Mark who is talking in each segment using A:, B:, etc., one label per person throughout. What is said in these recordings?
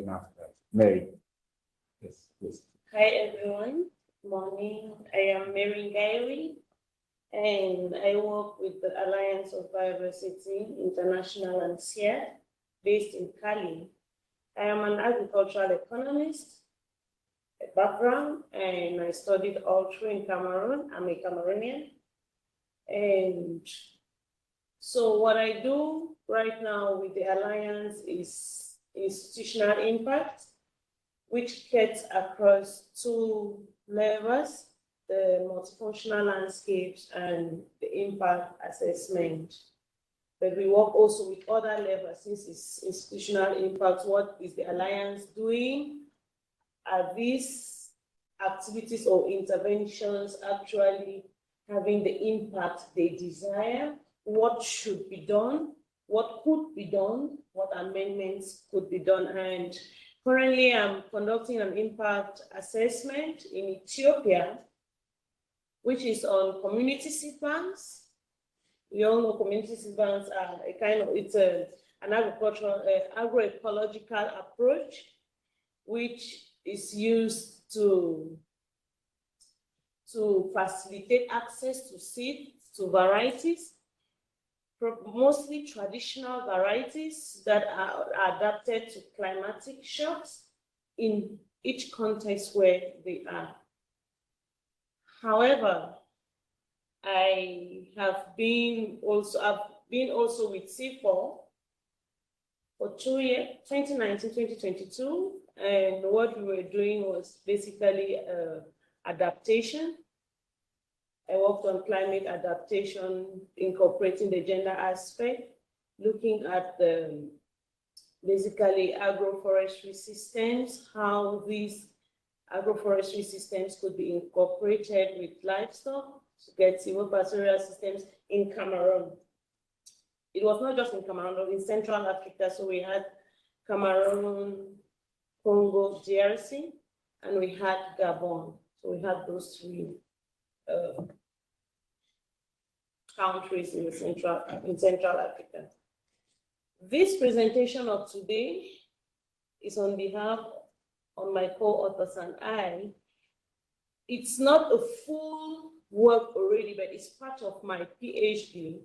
A: then after. Mary. Yes, please.
B: Hi everyone, morning. I am Mary Gairy and I work with the Alliance of Biodiversity International and SIA based in Cali. I am an agricultural economist, a background, and I studied all through in Cameroon. I'm a Cameroonian. And so what I do right now with the Alliance is institutional impact, which cuts across two levels, the multifunctional landscapes and the impact assessment. But we work also with other levels since it's institutional impact. What is the Alliance doing? Are these activities or interventions actually having the impact they desire? What should be done? What could be done? What amendments could be done? And currently, I'm conducting an impact assessment in Ethiopia, which is on community seed banks. We all know community seed banks are a kind of, it's an agricultural, agroecological approach, which is used to facilitate access to seeds, to varieties, mostly traditional varieties that are adapted to climatic shocks in each context where they are. However, I've been also with C4 for 2 years, 2019, 2022, and what we were doing was basically adaptation. I worked on climate adaptation, incorporating the gender aspect, looking at the basically agroforestry systems, how these agroforestry systems could be incorporated with livestock to get silvopastorial systems in Cameroon. It was not just in Cameroon, but in Central Africa. So we had Cameroon, Congo, DRC, and we had Gabon. So we had those three countries in Central Africa. This presentation of today is on behalf of my co-authors and I. It's not a full work already, but it's part of my PhD,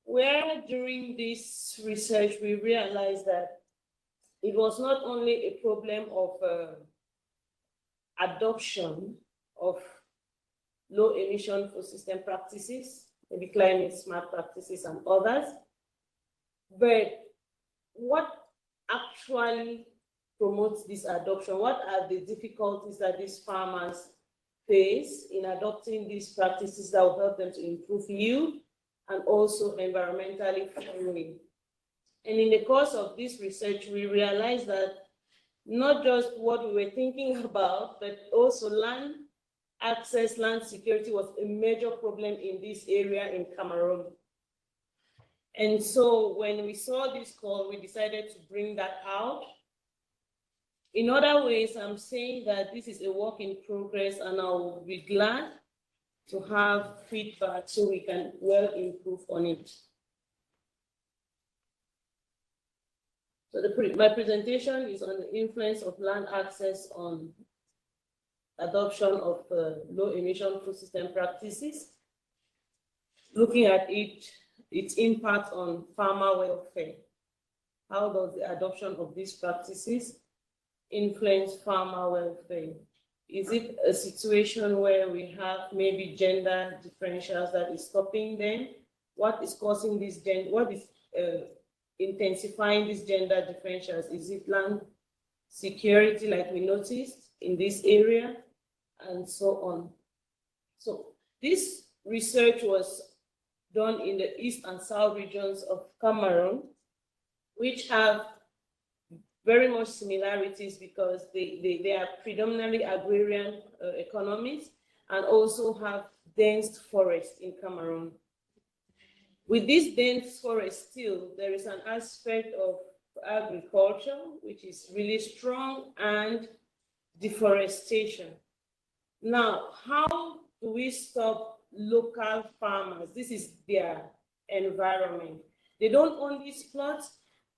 B: where during this research, we realized that it was not only a problem of adoption of low-emission food system practices, maybe climate-smart practices and others, but what actually promotes this adoption? What are the difficulties that these farmers face in adopting these practices that will help them to improve yield and also environmentally friendly? And in the course of this research, we realized that not just what we were thinking about, but also land access, land security was a major problem in this area in Cameroon. And so when we saw this call, we decided to bring that out. In other ways, I'm saying that this is a work in progress, and I'll be glad to have feedback so we can well improve on it. So my presentation is on the influence of land access on adoption of low-emission food system practices, looking at its impact on farmer welfare. How does the adoption of these practices influence farmer welfare? Is it a situation where we have maybe gender differentials that is stopping them? What is causing this what is intensifying these gender differentials? Is it land security, like we noticed in this area, and so on? So this research was done in the east and south regions of Cameroon, which have very much similarities because they are predominantly agrarian economies and also have dense forests in Cameroon. With this dense forest still, there is an aspect of agriculture which is really strong, and deforestation. Now, how do we stop local farmers? This is their environment. They don't own these plots,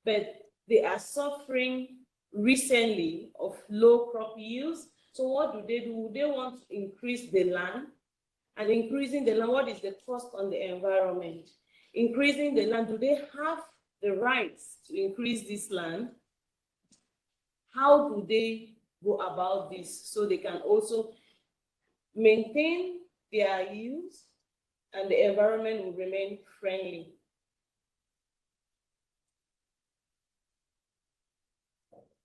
B: but they are suffering recently of low crop yields. So what do? They want to increase the land, and increasing the land, what is the cost on the environment? Increasing the land, do they have the rights to increase this land? How do they go about this so they can also maintain their use and the environment will remain friendly?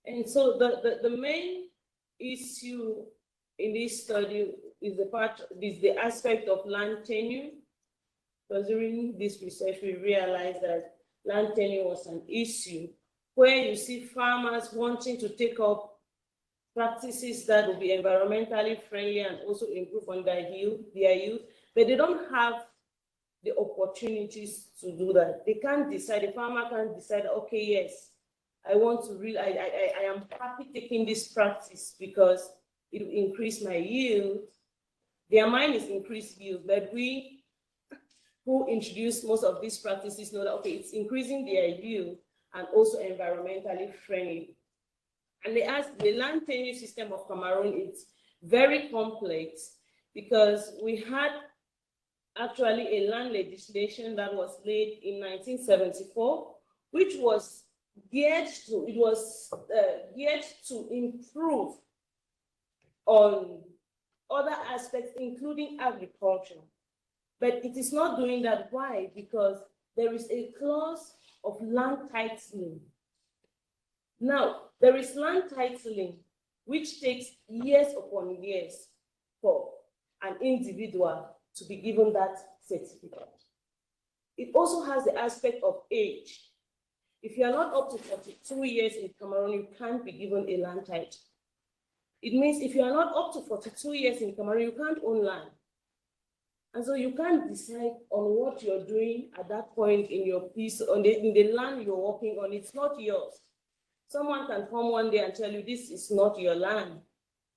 B: And so the main issue in this study is the aspect of land tenure. Because during this research, we realized that land tenure was an issue where you see farmers wanting to take up practices that will be environmentally friendly and also improve on their yield, but they don't have the opportunities to do that. They can't decide, the farmer can't decide, okay, yes, I want to really, I am happy taking this practice because it will increase my yield. Their mind is increased yield, but we who introduce most of these practices know that, okay, it's increasing their yield and also environmentally friendly. And they asked, the land tenure system of Cameroon, it's very complex because we had actually a land legislation that was laid in 1974, which was geared to improve on other aspects, including agriculture. But it is not doing that. Why? Because there is a clause of land titling. Now, there is land titling, which takes years upon years for an individual to be given that certificate. It also has the aspect of age. If you are not up to 42 years in Cameroon, you can't be given a land title. It means if you are not up to 42 years in Cameroon, you can't own land. And so you can't decide on what you're doing at that point in your piece, in the land you're working on. It's not yours. Someone can come one day and tell you this is not your land.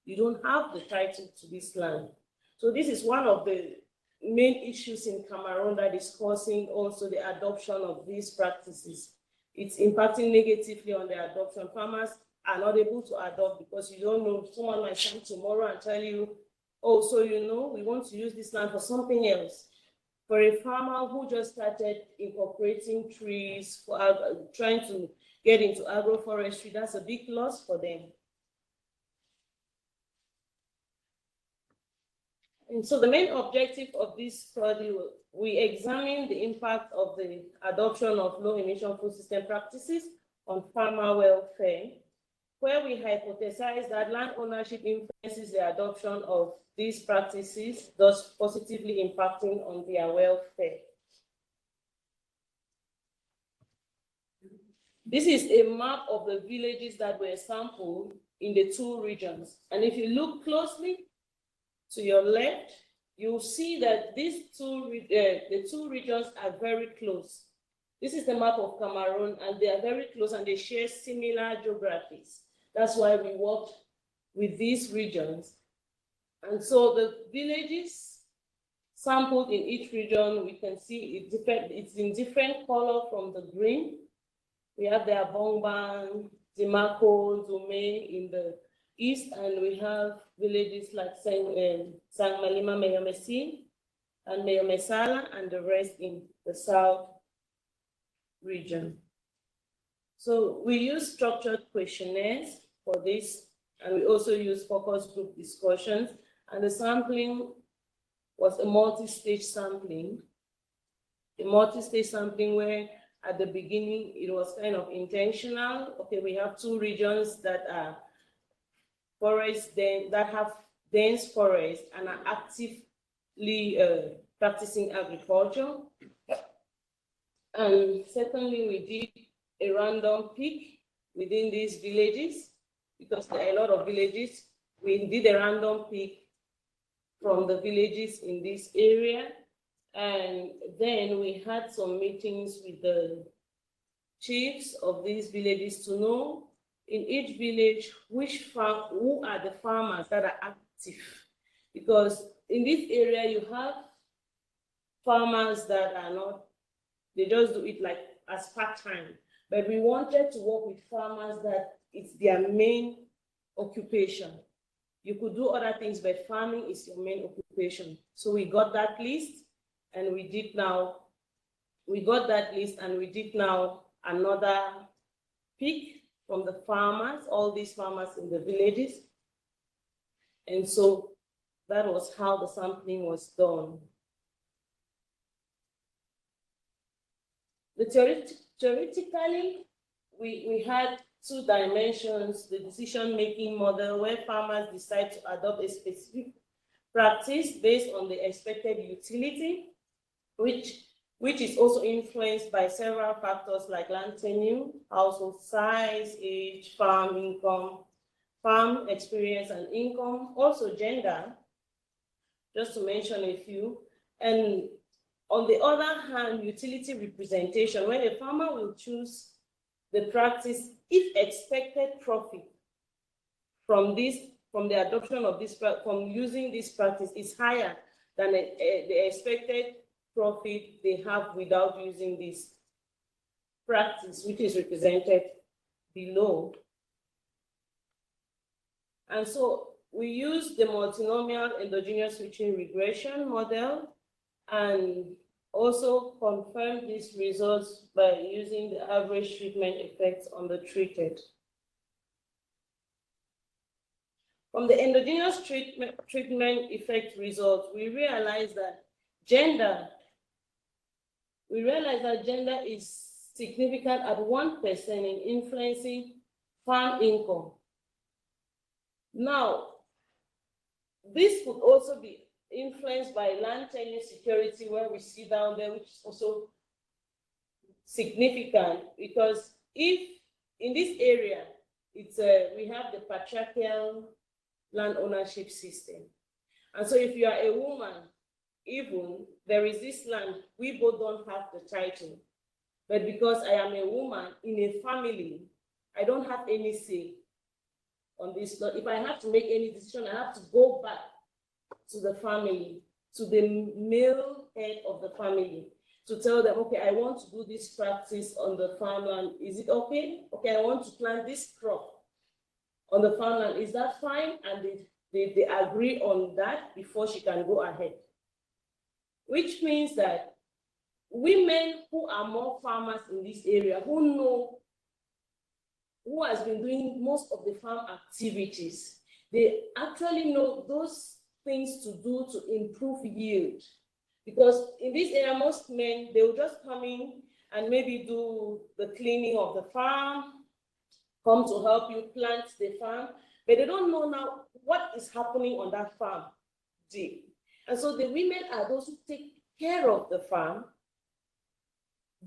B: You don't have the title to this land. So this is one of the main issues in Cameroon that is causing also the adoption of these practices. It's impacting negatively on the adoption. Farmers are not able to adopt because you don't know, someone might come tomorrow and tell you, oh, so we want to use this land for something else. For a farmer who just started incorporating trees, for trying to get into agroforestry, that's a big loss for them. And so the main objective of this study, we examine the impact of the adoption of low-emission food system practices on farmer welfare, where we hypothesize that land ownership influences the adoption of these practices, thus positively impacting on their welfare. This is a map of the villages that were sampled in the two regions. And if you look closely to your left, you'll see that the two regions are very close. This is the map of Cameroon, and they are very close and they share similar geographies. That's why we worked with these regions. And so the villages sampled in each region, we can see it's in different color from the green. We have the Abongban, Dimako, Zume in the east, and we have villages like Sang Malima, Meyomesi, and Meyomesala, and the rest in the south region. So we use structured questionnaires for this, and we also use focus group discussions, and the sampling was a multi-stage sampling. A multi-stage sampling where at the beginning it was kind of intentional. Okay, we have two regions that are that have dense forest and are actively practicing agriculture. And secondly, we did a random pick within these villages because there are a lot of villages. We did a random pick from the villages in this area. And then we had some meetings with the chiefs of these villages to know in each village who are the farmers that are active. Because in this area you have farmers that are not, they just do it like as part-time. But we wanted to work with farmers that it's their main occupation. You could do other things, but farming is your main occupation. So we got that list, and we did now another pick from the farmers, all these farmers in the villages. And so that was how the sampling was done. Theoretically, we had two dimensions: the decision-making model, where farmers decide to adopt a specific practice based on the expected utility, which is also influenced by several factors like land tenure, household size, age, farm income, farm experience and income, also gender, just to mention a few. And on the other hand, utility representation, where a farmer will choose the practice if expected profit from the adoption of this, from using this practice is higher than the expected profit they have without using this practice, which is represented below. And so we use the multinomial endogenous switching regression model, and also confirm these results by using the average treatment effects on the treated. From the endogenous treatment effect results, we realize that gender is significant at 1% in influencing farm income. Now, this could also be influenced by land tenure security, where we see down there, which is also significant, because if in this area, we have the patriarchal land ownership system. And so if you are a woman, even there is this land, we both don't have the title. But because I am a woman in a family, I don't have any say on this. If I have to make any decision, I have to go back to the family, to the male head of the family, to tell them, okay, I want to do this practice on the farmland. Is it okay? Okay, I want to plant this crop on the farmland. Is that fine? And they agree on that before she can go ahead. Which means that women who are more farmers in this area, who has been doing most of the farm activities, they actually know those things to do to improve yield. Because in this area, most men, they will just come in and maybe do the cleaning of the farm, come to help you plant the farm, but they don't know now what is happening on that farm deep. And so the women are those who take care of the farm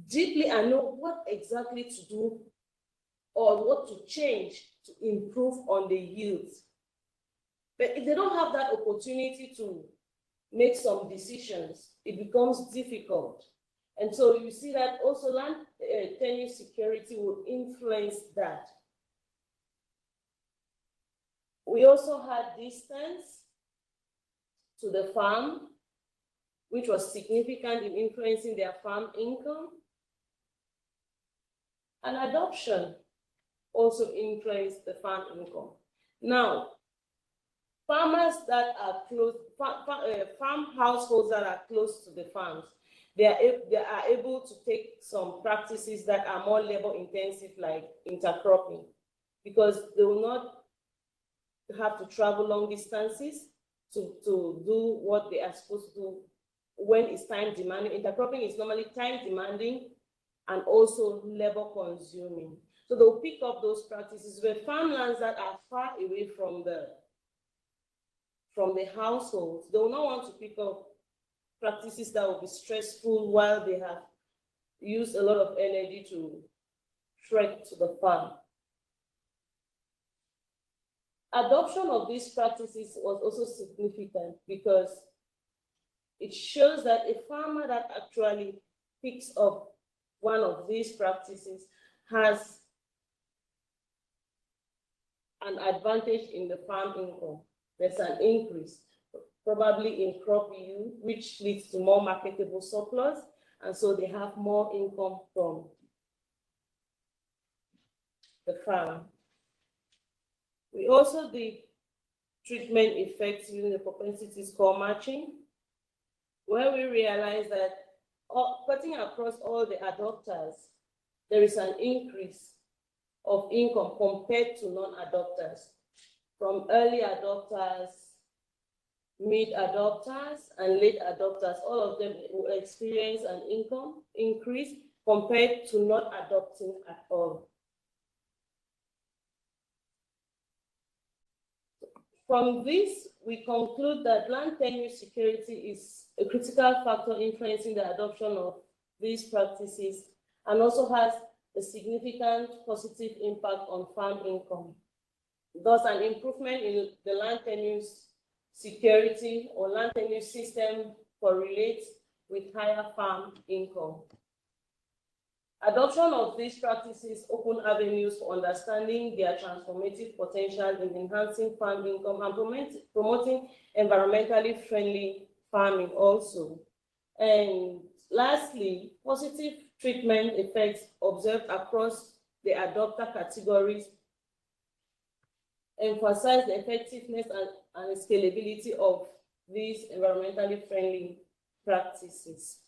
B: deeply and know what exactly to do or what to change to improve on the yields. But if they don't have that opportunity to make some decisions, it becomes difficult. And so you see that also land tenure security will influence that. We also had distance to the farm, which was significant in influencing their farm income. And adoption also influenced the farm income. Now, farmers that are close, farm households that are close to the farms, they are able to take some practices that are more labor intensive, like intercropping, because they will not have to travel long distances to do what they are supposed to do when it's time demanding. Intercropping is normally time demanding and also labor consuming. So they'll pick up those practices, where farmlands that are far away from the households, they will not want to pick up practices that will be stressful while they have used a lot of energy to trek to the farm. Adoption of these practices was also significant because it shows that a farmer that actually picks up one of these practices has an advantage in the farm income. There's an increase, probably in crop yield, which leads to more marketable surplus, and so they have more income from the farm. We also did treatment effects using the propensity score matching, where we realized that cutting across all the adopters, there is an increase of income compared to non-adopters. From early adopters, mid-adopters, and late adopters, all of them will experience an income increase compared to not adopting at all. From this, we conclude that land tenure security is a critical factor influencing the adoption of these practices and also has a significant positive impact on farm income. Thus, an improvement in the land tenure security or land tenure system correlates with higher farm income. Adoption of these practices open avenues for understanding their transformative potential in enhancing farm income and promoting environmentally friendly farming also. And lastly, positive treatment effects observed across the adopter categories emphasize the effectiveness and scalability of these environmentally friendly practices.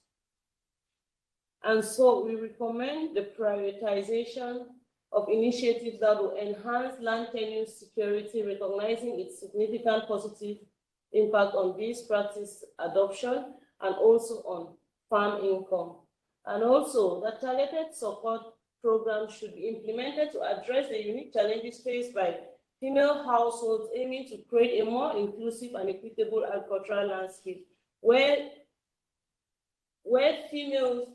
B: And so we recommend the prioritization of initiatives that will enhance land tenure security, recognizing its significant positive impact on this practice adoption and also on farm income. And also that targeted support programs should be implemented to address the unique challenges faced by female households, aiming to create a more inclusive and equitable agricultural landscape where female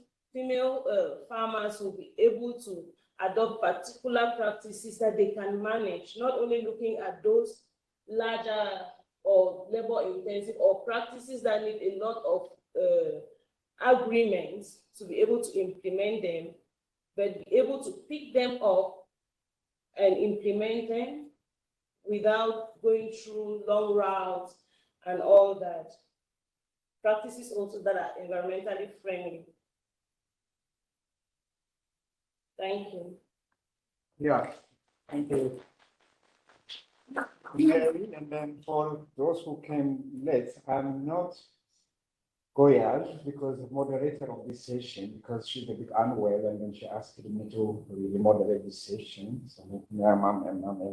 B: farmers will be able to adopt particular practices that they can manage, not only looking at those larger or labor-intensive or practices that need a lot of agreements to be able to implement them, but be able to pick them up and implement them without going through long routes and all that. Practices also that are environmentally friendly. Thank you.
A: Yeah, thank you. Mary, and then for those who came late, I'm not Goyal because the moderator of this session, because she's a bit unwell, and then she asked me to really moderate this session. So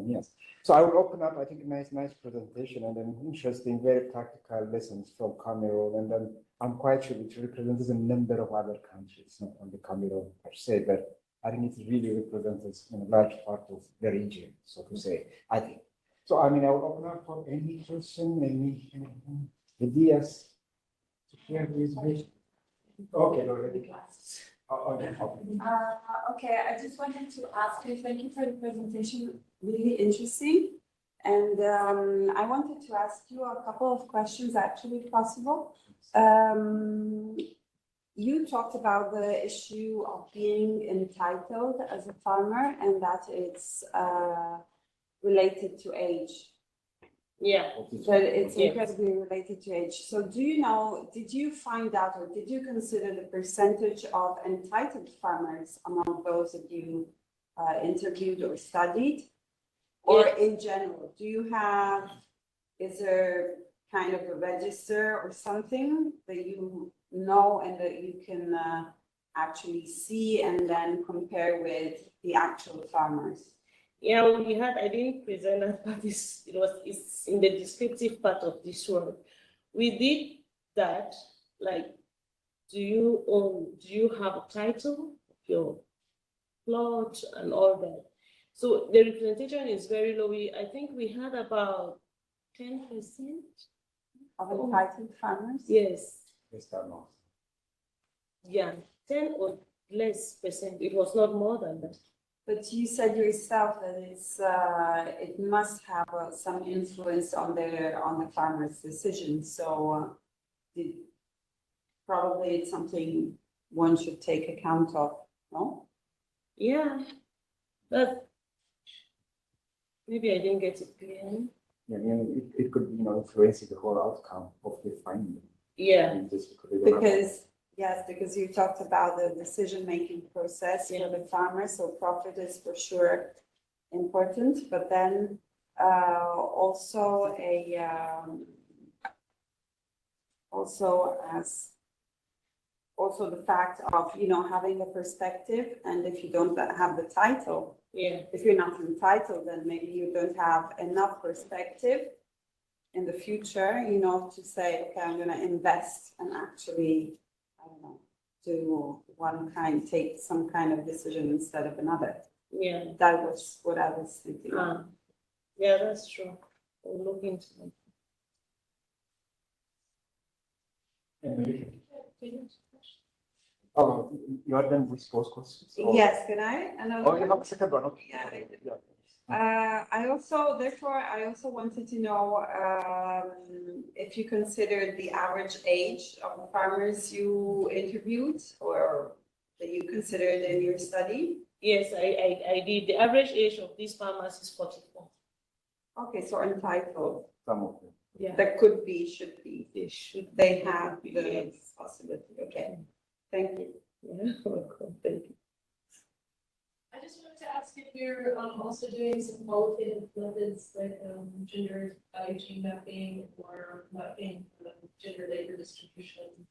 A: yes. So I will open up, I think, a nice presentation and then interesting, very practical lessons from Cameroon. And then I'm quite sure it represents a number of other countries, not only Cameroon per se, but I think it really represents a large part of the region, so to say, I think. So, I mean, I will open up for any question, any ideas to share with me. Okay, already.
C: Okay, I just wanted to ask you, thank you for the presentation, really interesting. And I wanted to ask you a couple of questions, actually, if possible. You talked about the issue of being entitled as a farmer and that it's related to age.
B: Yeah.
C: That it's incredibly related to age. So do you know, did you find out or did you consider the percentage of entitled farmers among those that you interviewed or studied? Or in general, do you have, is there kind of a register or something that you know and that you can actually see and then compare with the actual farmers?
B: Yeah, we had, I didn't present that part, it's in the descriptive part of this one. We did that, like, do you have a title, your plot and all that? So the representation is very low. I think we had about 10%
C: of entitled farmers?
B: Yes.
A: Yes, or no?
B: Yeah, 10 or less percent. It was not more than that.
C: But you said yourself that it's it must have some influence on the farmer's decision. So probably it's something one should take account of, no?
B: Yeah, but maybe I didn't get it clear.
A: Yeah, I mean, it could, influence the whole outcome of the finding.
B: Yeah.
C: Because yes, because you talked about the decision-making process for the farmer, so profit is for sure important, but then Also also the fact of, having a perspective, and if you don't have the title, if you're not entitled, then maybe you don't have enough perspective in the future, to say, okay, I'm gonna invest and actually, I don't know, take some kind of decision instead of another.
B: Yeah.
C: That was what I was thinking.
B: Yeah, that's true. We'll look into it.
A: Oh, you are done with both questions? Or-
C: Yes, can I?
A: Oh, you have a second one, okay.
C: Yeah, I did.
A: Yeah.
C: I also wanted to know if you considered the average age of the farmers you interviewed or that you considered in your study.
B: Yes, I did. The average age of these farmers is 44.
C: Okay, so entitled.
A: Some of them.
B: Yeah.
C: That could be, should be. They have the
B: Yes.
C: possibility. Okay, thank you.
B: Yeah, welcome. Thank you.
D: I just wanted to ask if you're also doing some qualitative methods like gender gene mapping or mapping gender labor distribution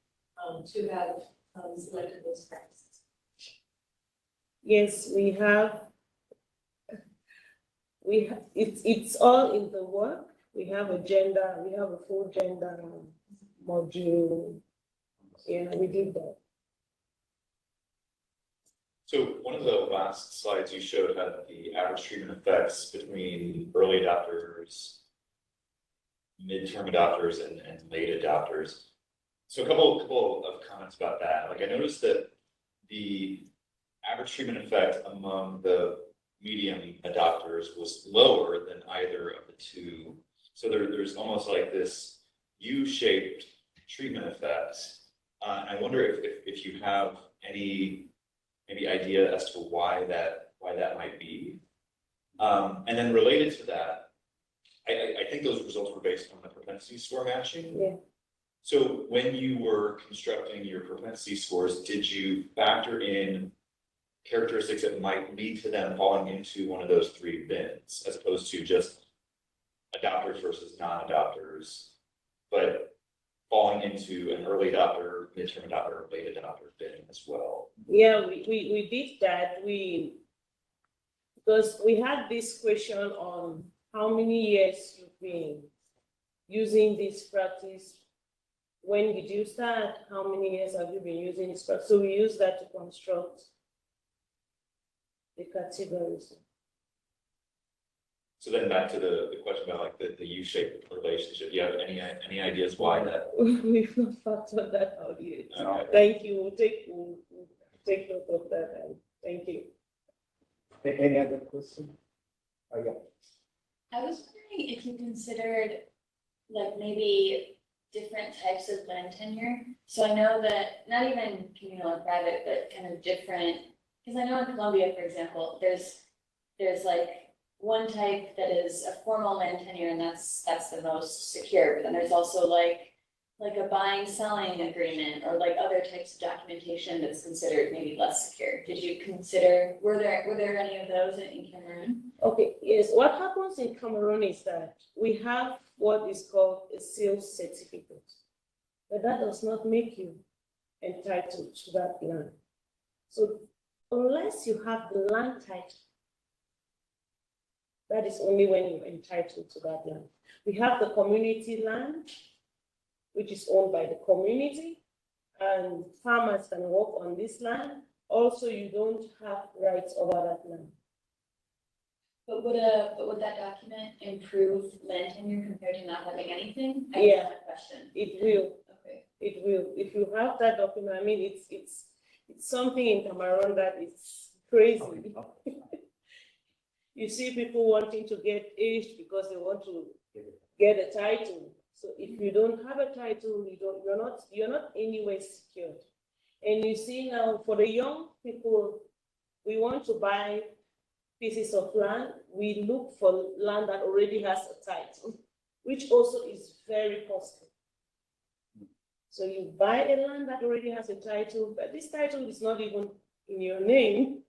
D: to have selected those practices.
B: Yes, we have. It's all in the work. We have a full gender module. Yeah, we did that.
E: So one of the last slides you showed had the average treatment effects between early adopters, midterm adopters, and late adopters. So a couple of comments about that. Like I noticed that the average treatment effect among the medium adopters was lower than either of the two. So there's almost like this U-shaped treatment effect. I wonder if you have any maybe idea as to why that might be. And then related to that, I think those results were based on the propensity score matching.
B: Yeah.
E: So when you were constructing your propensity scores, did you factor in characteristics that might lead to them falling into one of those three bins, as opposed to just adopters versus non-adopters, but falling into an early adopter, midterm adopter, or late adopter bin as well?
B: Yeah, we did that. Because we had this question on how many years you've been using this practice. When did you start? How many years have you been using this practice? So we use that to construct the categories.
E: So then back to the question about like the U-shaped relationship. Do you have any ideas why that?
B: We've not factored that out yet.
E: Okay.
B: Thank you. We'll take note of that. And thank you.
A: Any other question? Oh, yeah.
F: I was wondering if you considered like maybe different types of land tenure. So I know that not even communal and private, but kind of different, because I know in Colombia, for example, there's like one type that is a formal land tenure, and that's the most secure. But then there's also like a buying selling agreement or like other types of documentation that's considered maybe less secure. Did you consider, were there any of those in Cameroon?
B: Okay, yes. What happens in Cameroon is that we have what is called a sales certificate, but that does not make you entitled to that land. So unless you have the land title, that is only when you're entitled to that land. We have the community land, which is owned by the community, and farmers can work on this land. Also, you don't have rights over that land.
F: But would that document improve land tenure compared to not having anything? I
B: Yeah.
F: guess that's my question.
B: It will.
F: Okay.
B: It will. If you have that document, I mean, it's something in Cameroon that is crazy. You see people wanting to get aged because they want to get a title. So if you don't have a title, you're not anywhere secured. And you see now, for the young people, we want to buy pieces of land. We look for land that already has a title, which also is very costly. So you buy a land that already has a title, but this title is not even in your name.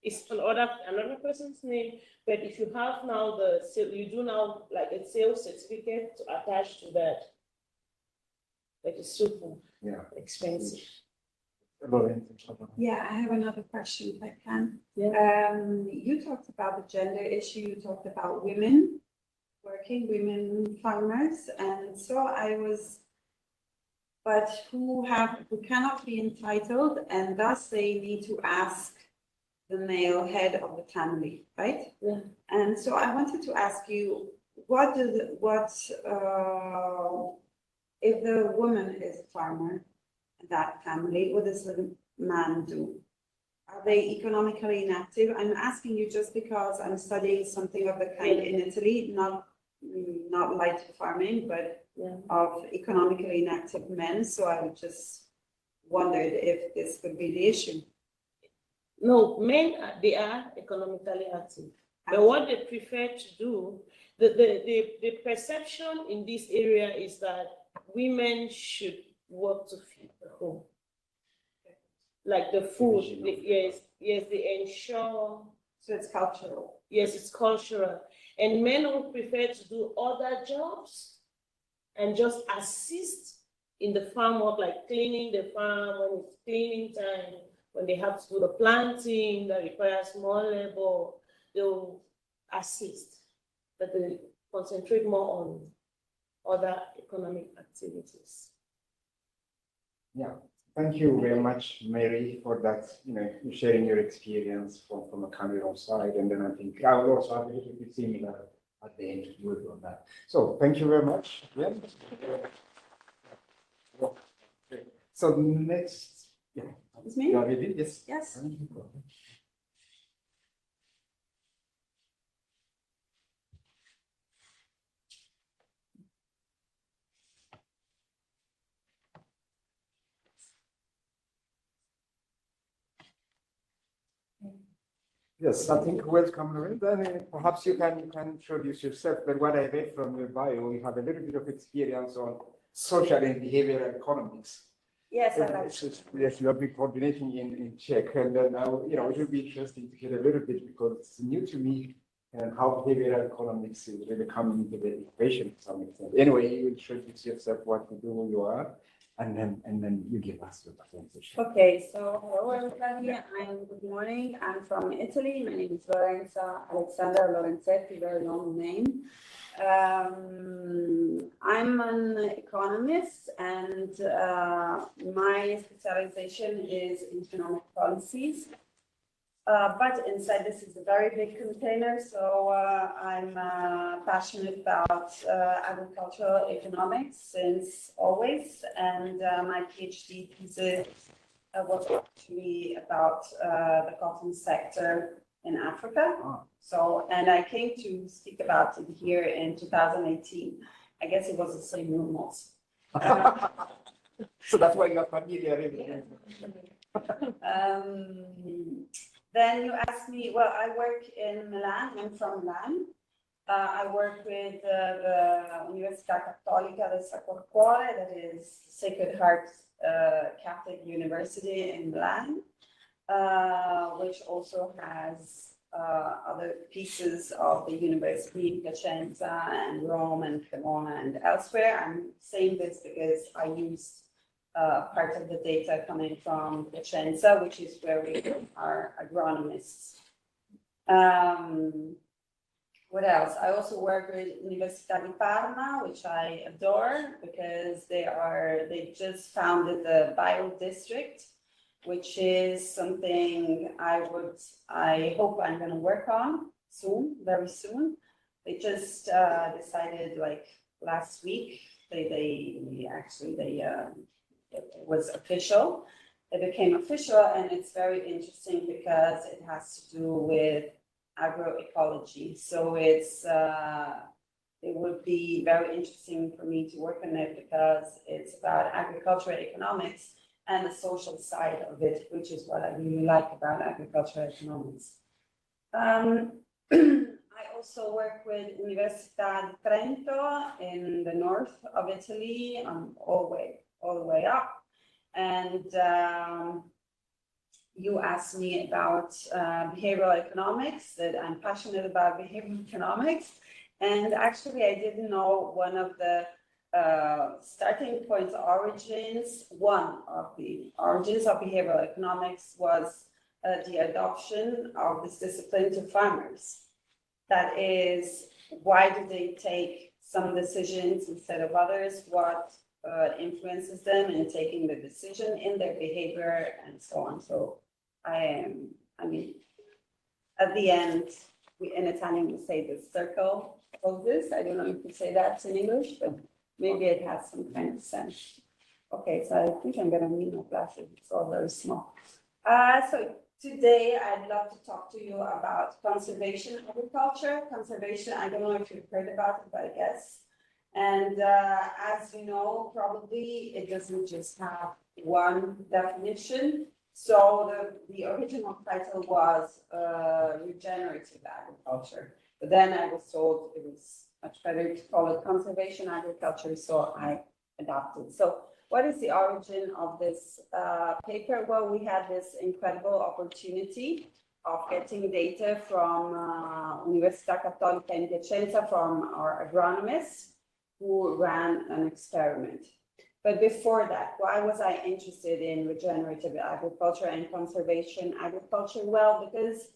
B: it's another person's name, but if you have now you do now like a sales certificate to attach to that, that is super expensive.
C: Yeah, I have another question if I can.
B: Yeah.
C: You talked about the gender issue, you talked about women farmers, and so but who cannot be entitled, and thus they need to ask the male head of the family, right?
B: Yeah.
C: And so I wanted to ask you, if the woman is a farmer in that family, what does the man do? Are they economically inactive? I'm asking you just because I'm studying something of the kind in Italy, not light farming, but of economically inactive men. So I just wondered if this could be the issue.
B: No, men, they are economically active. But what they prefer to do, the perception in this area is that women should work to feed the home. Like the food, yes, they ensure.
C: So it's cultural.
B: Yes, it's cultural. And men would prefer to do other jobs and just assist in the farm work, like cleaning the farm when it's cleaning time, when they have to do the planting that requires more labor, they'll assist, but they concentrate more on other economic activities.
A: Yeah, thank you very much, Mary, for that, sharing your experience from a Cameroon side. And then I think I will also have a little bit similar at the end to do on that. So thank you very much. Yeah. So next,
C: It's me?
A: you are ready? Yes.
C: Yes.
A: Yes, I think welcome, Lorraine. Then perhaps you can introduce yourself. But what I read from your bio, you have a little bit of experience on social and behavioral economics.
C: Yes, I like.
A: Yes, you have been coordinating in Czech, and now it will be interesting to hear a little bit because it's new to me and how behavioral economics is really coming into the equation to some extent. Anyway, you introduce yourself, what you do, who you are, and then you give us your presentation.
C: Okay, so hello everybody. Good morning. I'm from Italy. My name is Lorenza Alexandra Lorenzetti, very long name. I'm an economist, and my specialization is in economic policies. But inside this is a very big container, so I'm passionate about agricultural economics since always, and my PhD thesis was actually about the cotton sector in Africa. So, and I came to speak about it here in 2018. I guess it was the same room also.
A: So that's why you are familiar.
C: Then you asked me, well, I work in Milan. I'm from Milan. I work with the Università Cattolica del Sacro Cuore, that is Sacred Heart Catholic University in Milan, which also has other pieces of the university in Piacenza and Rome and Cremona and elsewhere. I'm saying this because I used part of the data coming from Piacenza, which is where we are agronomists. What else? I also work with Università di Parma, which I adore because they just founded the bio district, which is something I hope I'm going to work on soon, very soon. They just decided like last week. It was official. It became official, and it's very interesting because it has to do with agroecology. So it would be very interesting for me to work on it because it's about agricultural economics and the social side of it, which is what I really like about agricultural economics. I also work with Università di Trento in the north of Italy, all the way up. And you asked me about behavioral economics, that I'm passionate about behavioral economics. And actually, I didn't know one of the starting points, one of the origins of behavioral economics was the adoption of this discipline to farmers. That is, why do they take some decisions instead of others? What influences them in taking the decision in their behavior and so on. So I mean, at the end, we in Italian we say the circle of this. I don't know if you say that in English, but maybe it has some kind of sense. Okay, so I think I'm gonna need my glasses. It's all very small. So today I'd love to talk to you about conservation agriculture. Conservation, I don't know if you've heard about it, but I guess. And as you know, probably it doesn't just have one definition. So the original title was regenerative agriculture, but then I was told it was much better to call it conservation agriculture, so I adopted. So what is the origin of this paper? Well, we had this incredible opportunity of getting data from Università Cattolica in Piacenza from our agronomists who ran an experiment. But before that, why was I interested in regenerative agriculture and conservation agriculture? Well, because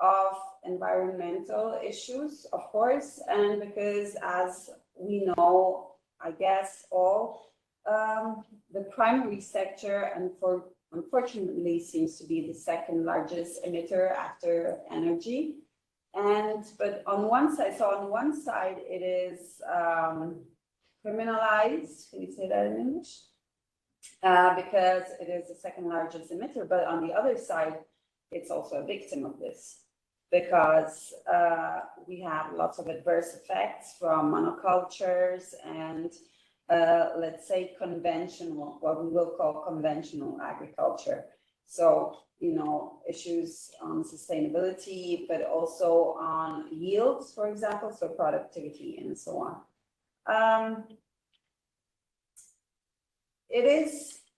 C: of environmental issues, of course, and because, as we know, I guess all, the primary sector, unfortunately, seems to be the second largest emitter after energy. But on one side, it is criminalized. Can you say that in English? Because it is the second largest emitter, but on the other side, it's also a victim of this, because we have lots of adverse effects from monocultures and let's say conventional, what we will call conventional agriculture. So, you know, issues on sustainability, but also on yields, for example, so productivity and so on.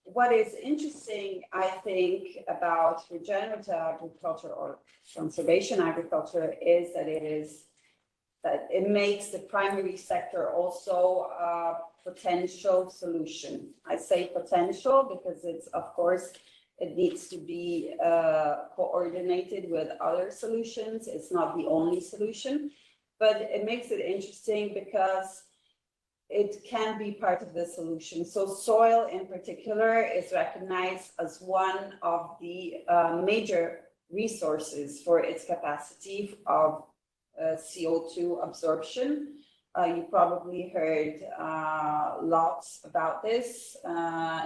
C: What is interesting, I think, about regenerative agriculture or conservation agriculture is that it makes the primary sector also a potential solution. I say potential because it's, of course, it needs to be coordinated with other solutions. It's not the only solution, but it makes it interesting because it can be part of the solution. So soil in particular is recognized as one of the major resources for its capacity of CO2 absorption. You probably heard lots about this,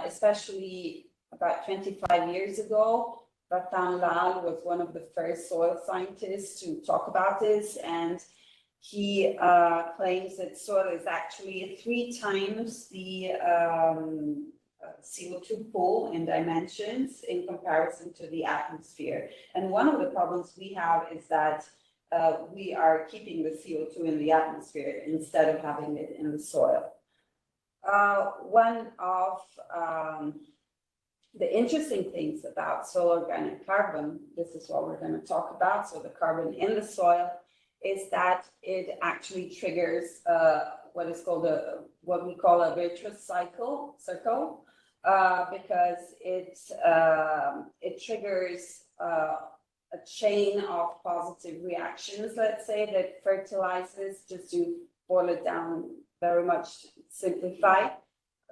C: especially about 25 years ago. Ratan Lal was one of the first soil scientists to talk about this, and he claims that soil is actually 3 times the CO2 pool in dimensions in comparison to the atmosphere. And one of the problems we have is that we are keeping the CO2 in the atmosphere instead of having it in the soil. One of the interesting things about soil organic carbon, this is what we're going to talk about, so the carbon in the soil, is that it actually triggers what is called what we call a virtuous circle, because it triggers a chain of positive reactions, let's say, that fertilizes, just to boil it down very much simplify,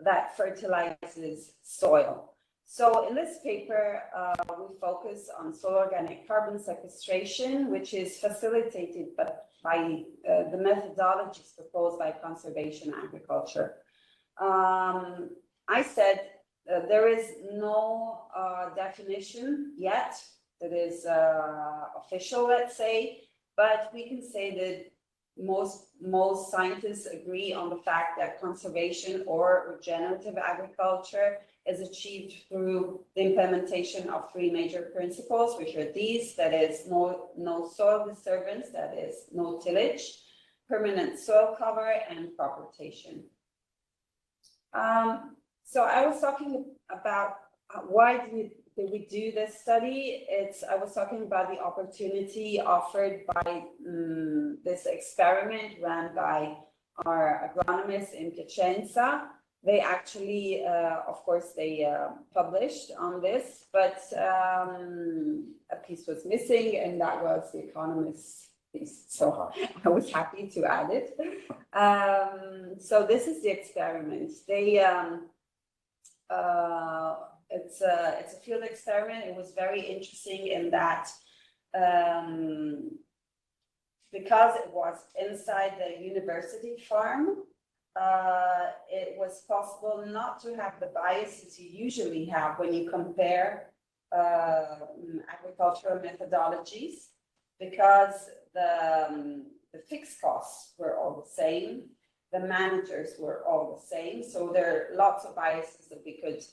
C: that fertilizes soil. So in this paper, we focus on soil organic carbon sequestration, which is facilitated by the methodologies proposed by conservation agriculture. I said there is no definition yet that is official, let's say, but we can say that most scientists agree on the fact that conservation or regenerative agriculture is achieved through the implementation of 3 major principles, which are these: that is no soil disturbance, that is no tillage, permanent soil cover, and crop rotation. So I was talking about why did we do this study? I was talking about the opportunity offered by this experiment ran by our agronomists in Piacenza. They actually, of course, they published on this, but a piece was missing, and that was the economist's piece. So I was happy to add it. So this is the experiment. They it's a field experiment. It was very interesting in that because it was inside the university farm, it was possible not to have the biases you usually have when you compare agricultural methodologies, because the fixed costs were all the same, the managers were all the same, so there are lots of biases that we could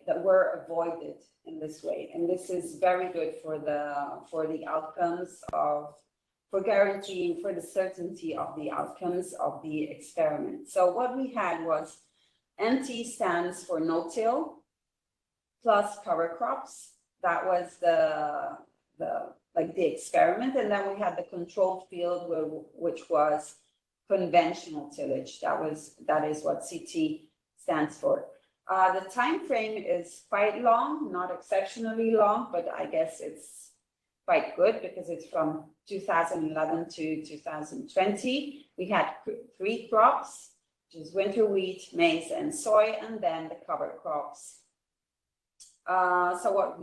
C: that were avoided in this way, and this is very good for the outcomes for guaranteeing for the certainty of the outcomes of the experiment. So what we had was NT stands for no-till plus cover crops. That was the experiment, and then we had the controlled field which was conventional tillage. That is what CT stands for. The time frame is quite long, not exceptionally long, but I guess it's quite good because it's from 2011 to 2020. We had 3 crops, which is winter wheat, maize, and soy, and then the cover crops. So what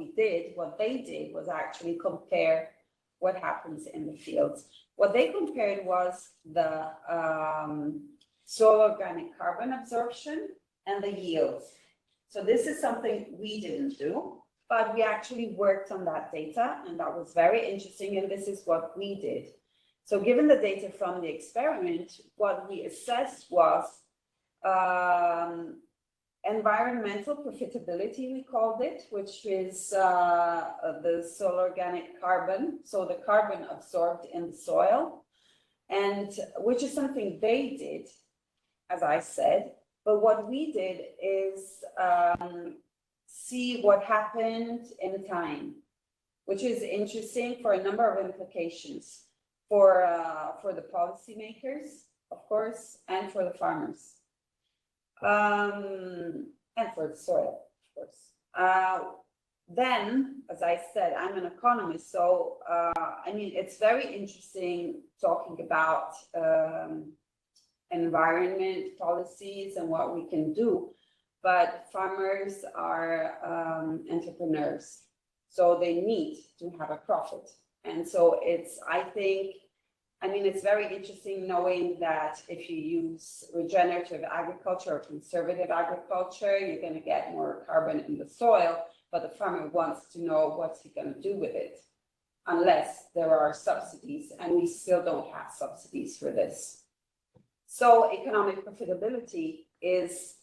C: they did was actually compare what happens in the fields. What they compared was the soil organic carbon absorption and the yields. So this is something we didn't do, but we actually worked on that data, and that was very interesting, and this is what we did. So given the data from the experiment, what we assessed was environmental profitability, we called it, which is the soil organic carbon, so the carbon absorbed in the soil, and which is something they did, as I said. But what we did is see what happened in time, which is interesting for a number of implications for the policymakers, of course, and for the farmers, and for the soil, of course. Then, as I said, I'm an economist, so I mean, it's very interesting talking about environment policies and what we can do, but farmers are entrepreneurs, so they need to have a profit. And so it's very interesting knowing that if you use regenerative agriculture or conservative agriculture, you're going to get more carbon in the soil, but the farmer wants to know what's he going to do with it, unless there are subsidies, and we still don't have subsidies for this. So economic profitability is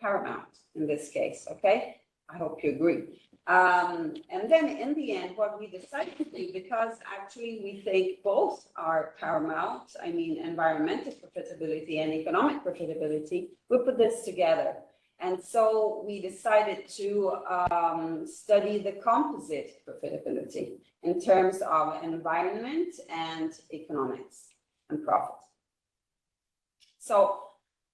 C: paramount in this case, okay? I hope you agree. And then in the end, what we decided to do, because actually we think both are paramount, I mean, environmental profitability and economic profitability, we put this together. And so we decided to study the composite profitability in terms of environment and economics and profit. So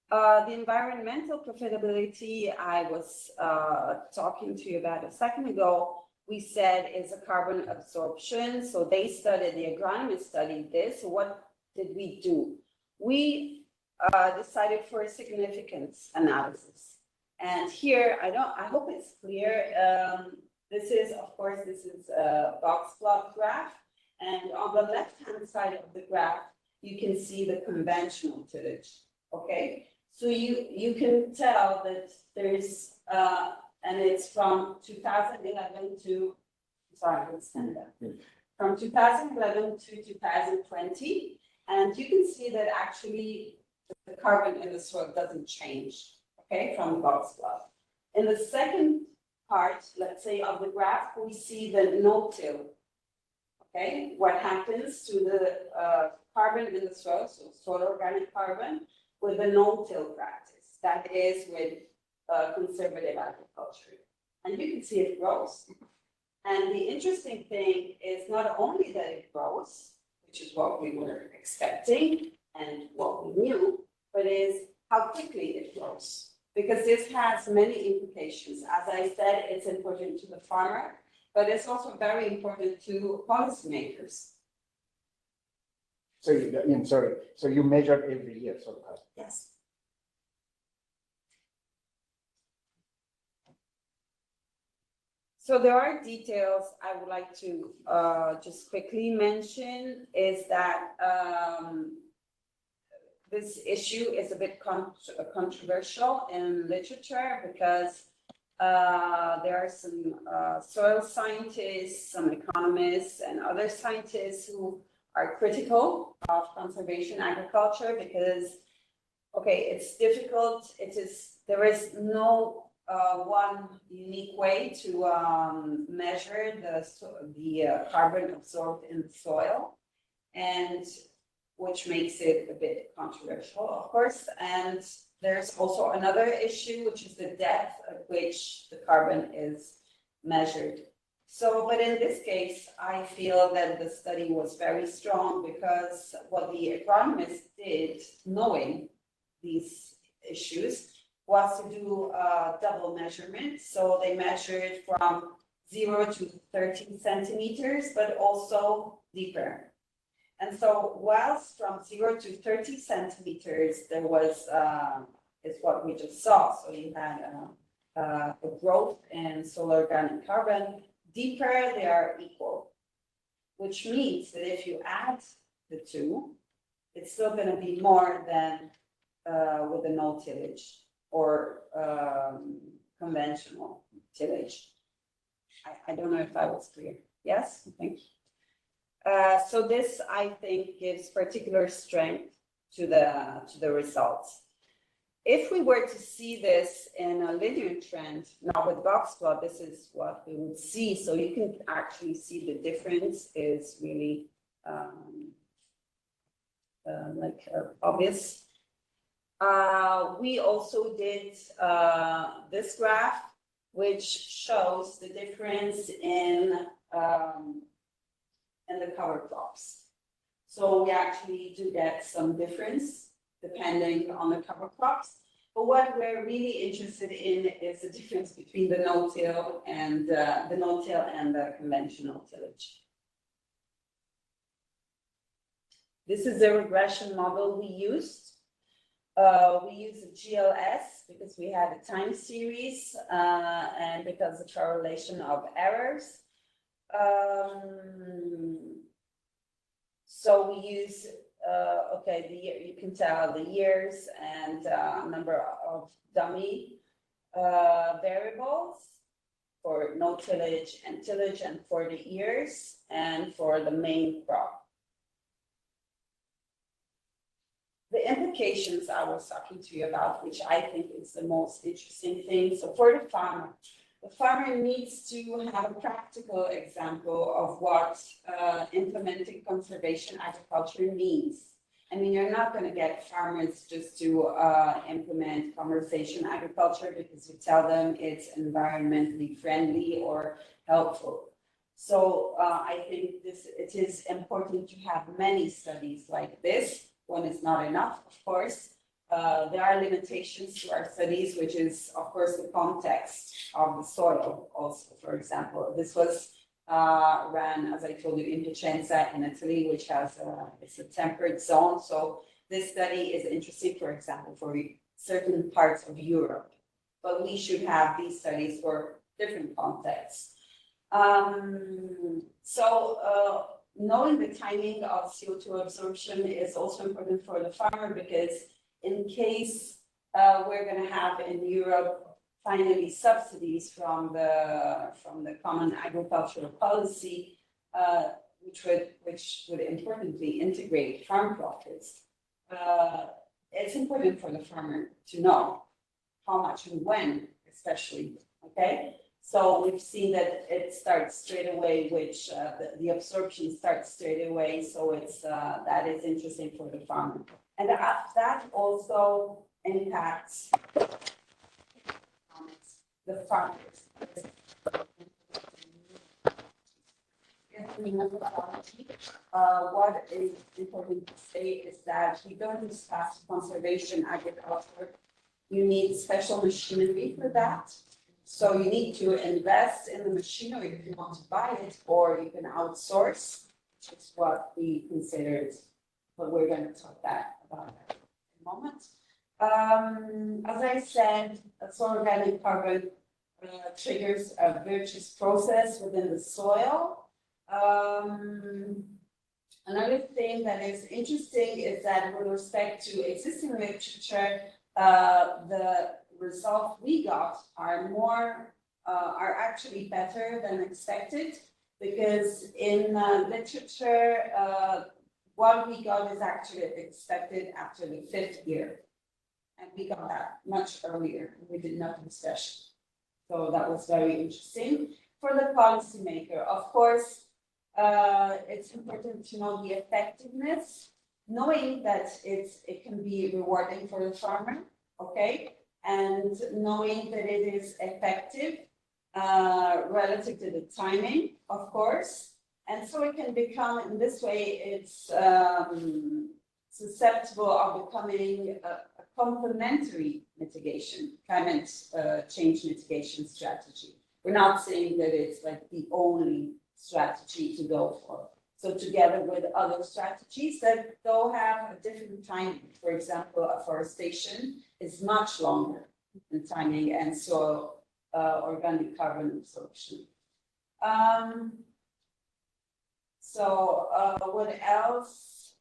C: the environmental profitability I was talking to you about a second ago, we said is a carbon absorption. So they studied, the agronomists studied this. So what did we do? We decided for a significance analysis. And here, I hope it's clear. This is a box plot graph. And on the left-hand side of the graph, you can see the conventional tillage, okay? So you can tell that there's, and it's from 2011 to, sorry, let's stand up. From 2011 to 2020, and you can see that actually the carbon in the soil doesn't change, okay, from the box plot. In the second part, let's say, of the graph, we see the no-till, okay? What happens to the carbon in the soil, so soil organic carbon, with the no-till practice, that is with conservative agriculture. and you can see it grows. And the interesting thing is not only that it grows, which is what we were expecting and what we knew, but is how quickly it grows. Because this has many implications. As I said, it's important to the farmer, but it's also very important to policymakers.
A: So so you measure every year,
C: Yes. So there are details I would like to just quickly mention is that this issue is a bit controversial in literature because there are some soil scientists, some economists, and other scientists who are critical of conservation agriculture because, okay, it's difficult. There is no one unique way to measure the carbon absorbed in the soil, and which makes it a bit controversial, of course. And there's also another issue, which is the depth at which the carbon is measured. So, but in this case, I feel that the study was very strong because what the economists did, knowing these issues, was to do a double measurement. So they measured from 0 to 13 centimeters, but also deeper. And so whilst from 0 to 30 centimeters, there was, is what we just saw. So you had a growth in soil organic carbon. Deeper, they are equal, which means that if you add the two, it's still going to be more than with a no tillage or conventional tillage. I don't know if that was clear. Yes, I think. So this, I think, gives particular strength to the results. If we were to see this in a linear trend, now with box plot, this is what we would see. So you can actually see the difference is really obvious. We also did this graph, which shows the difference in the cover crops. So we actually do get some difference depending on the cover crops. But what we're really interested in is the difference between the no-till and the conventional tillage. This is the regression model we used. We used a GLS because we had a time series and because of correlation of errors. So we use, okay, the year, you can tell the years and number of dummy variables for no tillage and for the years and for the main crop. The implications I was talking to you about, which I think is the most interesting thing. So for the farmer needs to have a practical example of what implementing conservation agriculture means. I mean, you're not going to get farmers just to implement conservation agriculture because you tell them it's environmentally friendly or helpful. So I think it is important to have many studies like this. One is not enough, of course. There are limitations to our studies, which is, of course, the context of the soil also, for example. This was ran, as I told you, in Piacenza in Italy, which has it's a temperate zone. So this study is interesting, for example, for certain parts of Europe. But we should have these studies for different contexts. Knowing the timing of CO2 absorption is also important for the farmer because in case we're going to have in Europe finally subsidies from the common agricultural policy, which would importantly integrate farm profits, it's important for the farmer to know how much and when, especially. Okay. So we've seen that it starts straight away, which the absorption starts straight away. So it's that is interesting for the farmer, and that also impacts the farmers. What is important to say is that we don't discuss conservation agriculture. You need special machinery for that. So you need to invest in the machinery if you want to buy it, or you can outsource, which is what we considered, but we're going to talk about that in a moment. As I said, soil organic carbon triggers a virtuous process within the soil. Another thing that is interesting is that with respect to existing literature, the results we got are actually better than expected, because in literature, what we got is actually expected after the 5th year. And we got that much earlier. We did not discuss. So that was very interesting. For the policymaker, of course, it's important to know the effectiveness, knowing that it can be rewarding for the farmer, okay? And knowing that it is effective relative to the timing, of course. And so it can become, in this way, it's susceptible of becoming a complementary mitigation, climate change mitigation strategy. We're not saying that it's like the only strategy to go for. So together with other strategies that though have a different timing, for example, afforestation is much longer in timing, and so organic carbon absorption. What else?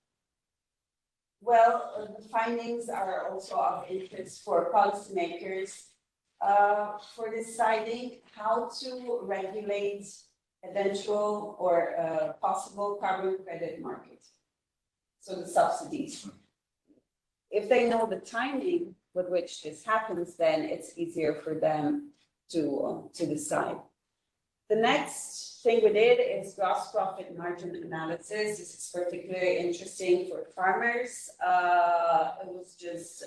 C: Well, the findings are also of interest for policymakers for deciding how to regulate eventual or possible carbon credit market. So the subsidies. If they know the timing with which this happens, then it's easier for them to decide. The next thing we did is gross profit margin analysis. This is particularly interesting for farmers. It was just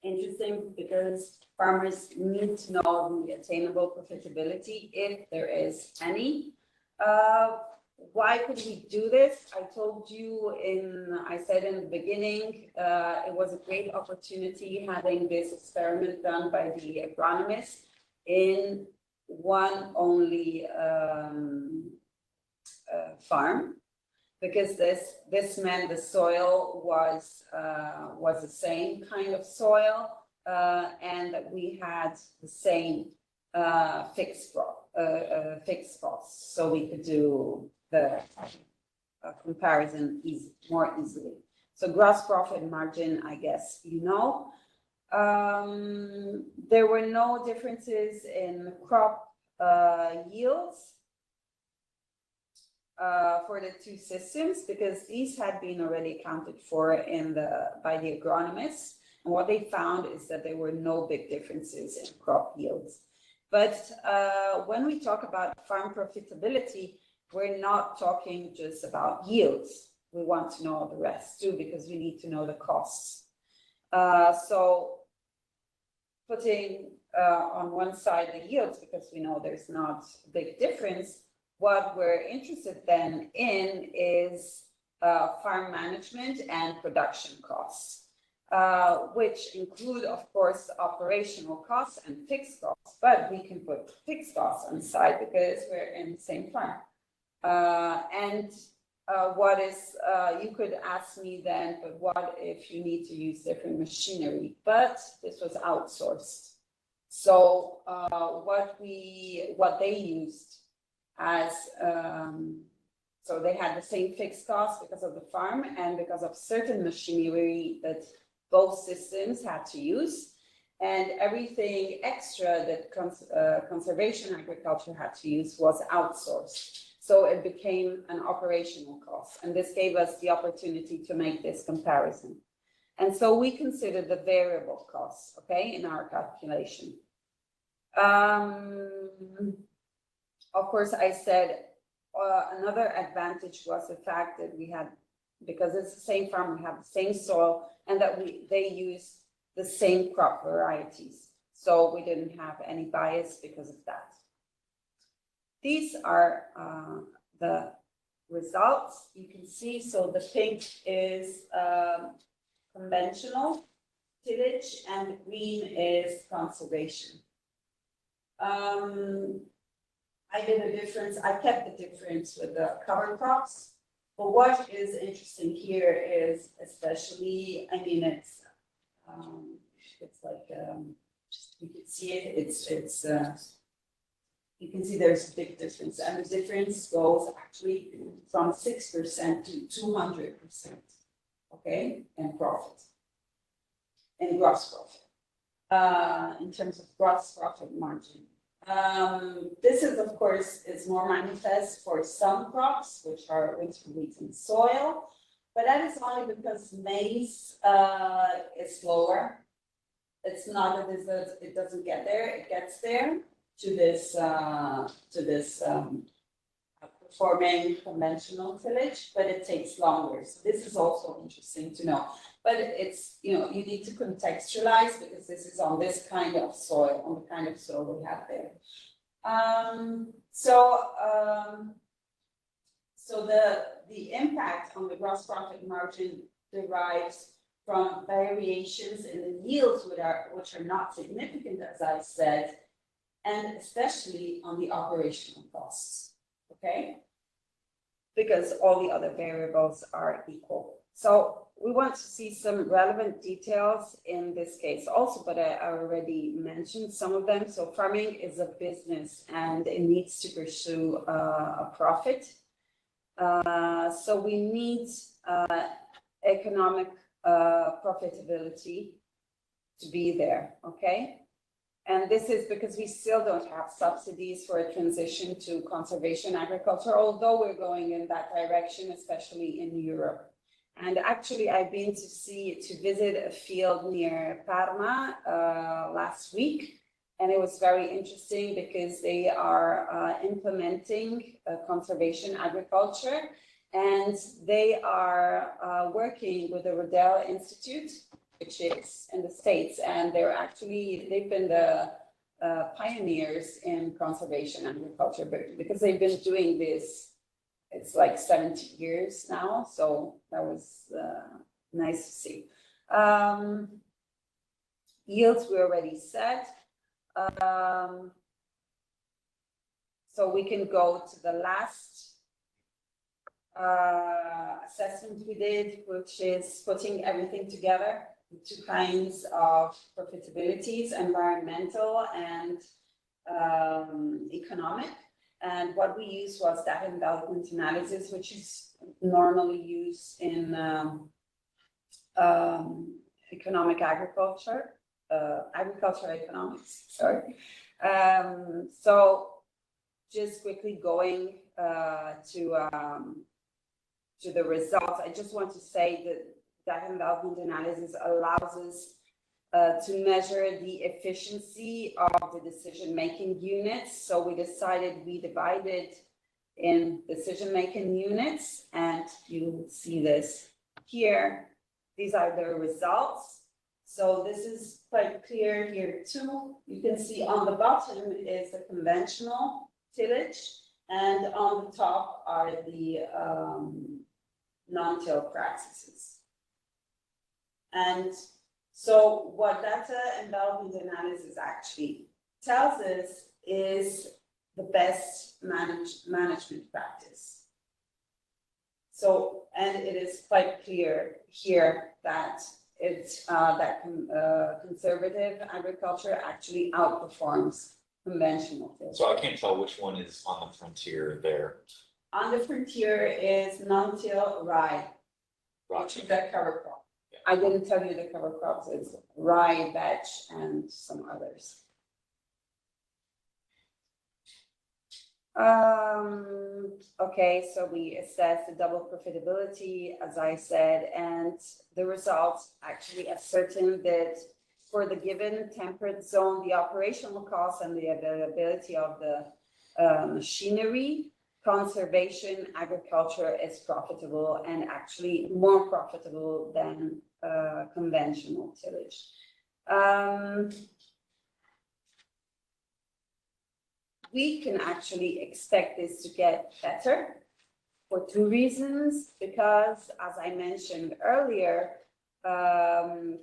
C: interesting because farmers need to know the attainable profitability, if there is any. Why could we do this? I told you I said in the beginning, it was a great opportunity having this experiment done by the agronomists in one only farm, because this meant the soil was the same kind of soil, and that we had the same fixed costs, so we could do the comparison more easily. So gross profit margin, I guess you know. There were no differences in crop yields for the two systems, because these had been already accounted for by the agronomists. And what they found is that there were no big differences in crop yields. But when we talk about farm profitability, we're not talking just about yields. We want to know the rest too, because we need to know the costs. So putting on one side the yields, because we know there's not a big difference, what we're interested then in is farm management and production costs, which include, of course, operational costs and fixed costs, but we can put fixed costs on the side because we're in the same farm. You could ask me then, but what if you need to use different machinery? But this was outsourced. So what they used as, so they had the same fixed costs because of the farm and because of certain machinery that both systems had to use, and everything extra that conservation agriculture had to use was outsourced. So it became an operational cost, and this gave us the opportunity to make this comparison. And so we consider the variable costs, okay, in our calculation. Of course, I said another advantage was the fact that we had, because it's the same farm, we have the same soil, and that they use the same crop varieties. So we didn't have any bias because of that. These are the results you can see. So the pink is conventional tillage and green is conservation. I did a difference, I kept the difference with the cover crops. But what is interesting here is especially, I mean, it's like, you can see it, you can see there's a big difference, and the difference goes actually from 6% to 200%, okay, in profit, in gross profit, in terms of gross profit margin. This is, of course, is more manifest for some crops, which are winter wheat and soil, but that is only because maize is slower. It's not that it doesn't get there; it gets there to this performing conventional tillage, but it takes longer. So this is also interesting to know. But it's, you know, you need to contextualize because this is on this kind of soil, on the kind of soil we have there. So the impact on the gross profit margin derives from variations in the yields which are not significant, as I said, and especially on the operational costs, okay? Because all the other variables are equal. So we want to see some relevant details in this case also, but I already mentioned some of them. So farming is a business and it needs to pursue a profit. So we need economic profitability to be there, okay? And this is because we still don't have subsidies for a transition to conservation agriculture, although we're going in that direction, especially in Europe. And actually, I've been to visit a field near Parma last week, and it was very interesting because they are implementing conservation agriculture, and they are working with the Rodell Institute, which is in the States, and they've been the pioneers in conservation agriculture, but because they've been doing this, it's like 70 years now, so that was nice to see. Yields we already said. So we can go to the last assessment we did, which is putting everything together. Two kinds of profitabilities, environmental and economic. And what we used was data development analysis, which is normally used in economic agriculture, agricultural economics, sorry. So just quickly going to the results, I just want to say that data development analysis allows us to measure the efficiency of the decision-making units. So we decided we divided in decision-making units, and you see this here. These are the results. So this is quite clear here too. You can see on the bottom is the conventional tillage, and on the top are the non-till practices. And so what data and development analysis actually tells us is the best management practice. So, and it is quite clear here that it's conservative agriculture actually outperforms conventional tillage.
E: So I can't tell which one is on the frontier there.
C: On the frontier is non-till rye, which is the cover crop. I didn't tell you the cover crops, it's rye, vetch, and some others. Okay, so we assess the double profitability, as I said, and the results actually ascertain that for the given temperate zone, the operational costs and the availability of the machinery, conservation agriculture is profitable and actually more profitable than conventional tillage. we can actually expect this to get better for two reasons. Because, as I mentioned earlier,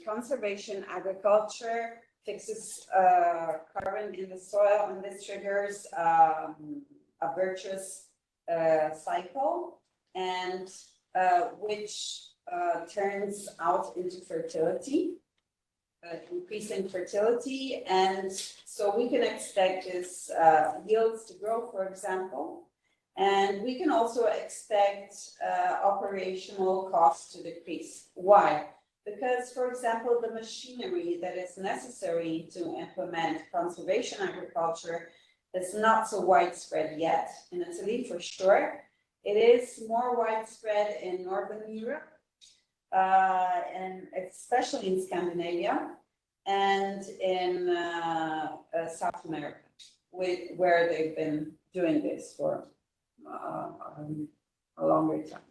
C: conservation agriculture fixes carbon in the soil, and this triggers a virtuous cycle, and which turns out into fertility, increasing fertility, and so we can expect this yields to grow, for example, and we can also expect operational costs to decrease. Why? Because, for example, the machinery that is necessary to implement conservation agriculture is not so widespread yet. In Italy, for sure, it is more widespread in Northern Europe, and especially in Scandinavia, and in South America, where they've been doing this for a longer time.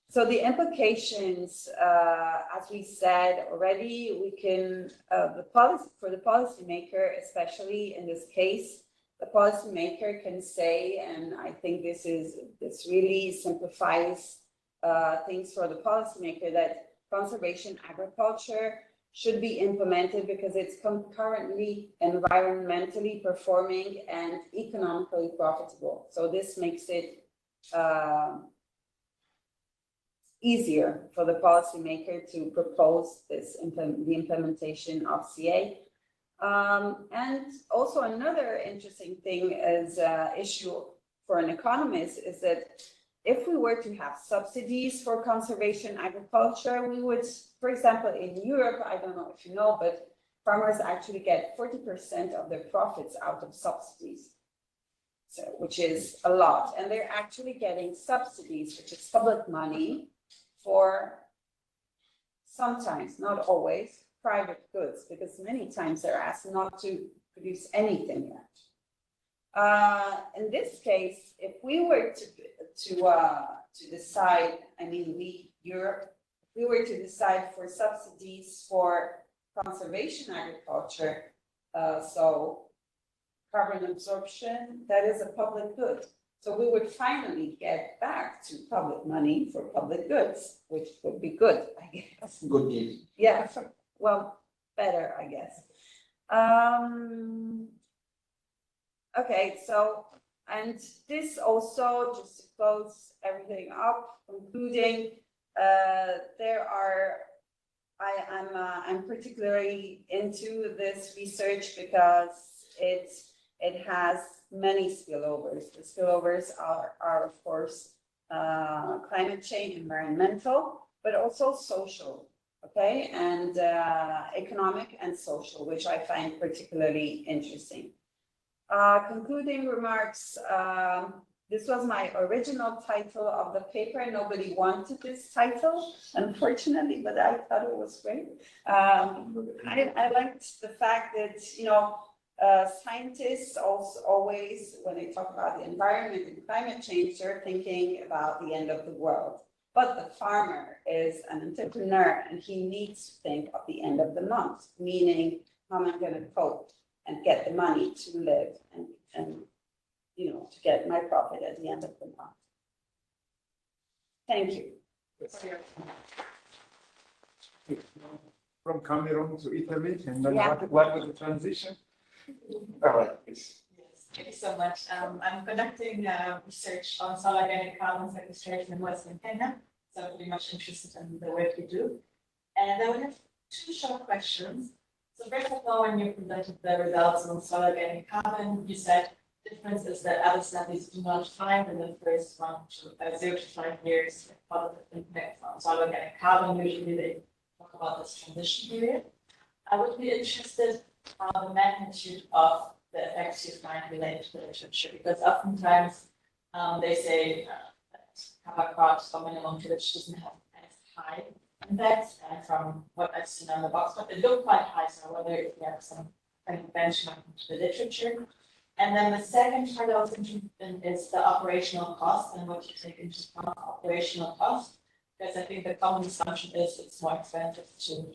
C: So the implications, as we said already, we can, for the policymaker, especially in this case, the policymaker can say, and I think this really simplifies things for the policymaker, that conservation agriculture should be implemented because it's concurrently environmentally performing and economically profitable. So this makes it easier for the policymaker to propose this the implementation of CA. And also another interesting thing is issue for an economist is that if we were to have subsidies for conservation agriculture, we would, for example, in Europe, I don't know if you know, but farmers actually get 40% of their profits out of subsidies, so, which is a lot. And they're actually getting subsidies, which is public money, for sometimes, not always, private goods, because many times they're asked not to produce anything yet. In this case, if we were to decide, I mean, Europe, if we were to decide for subsidies for conservation agriculture, so carbon absorption, that is a public good. So we would finally get back to public money for public goods, which would be good, I guess.
A: Good deal.
C: Yeah, well, better, I guess. Okay, so, and this also, just to close everything up, concluding, I'm particularly into this research because it has many spillovers. The spillovers are of course, climate change, environmental, but also social, okay, and economic and social, which I find particularly interesting. Concluding remarks, this was my original title of the paper. Nobody wanted this title, unfortunately, but I thought it was great. I liked the fact that, you know, scientists also always, when they talk about the environment and climate change, they're thinking about the end of the world. But the farmer is an entrepreneur and he needs to think of the end of the month, meaning how am I going to cope and get the money to live and you know, to get my profit at the end of the month. Thank you.
A: From Cameroon to Italy, and then
C: Yeah.
A: what was the transition? All right, please.
G: Yes, thank you so much. I'm conducting research on soil organic carbon sequestration in Western Kenya, so I'm pretty much interested in the work you do. And I would have two short questions. So first of all, when you presented the results on soil organic carbon, you said the difference is that other studies do not find in the first 0 to 5 years positive impact on soil organic carbon. Usually they talk about this transition period. I would be interested on the magnitude of the effects you find related to the literature, because oftentimes they say that cover crops or minimum tillage doesn't have as high impacts, and from what I've seen on the box, but they look quite high, so whether if you have some kind of benchmarking to the literature. And then the second part I was interested in is the operational cost and what you take into account operational cost, because I think the common assumption is it's more expensive to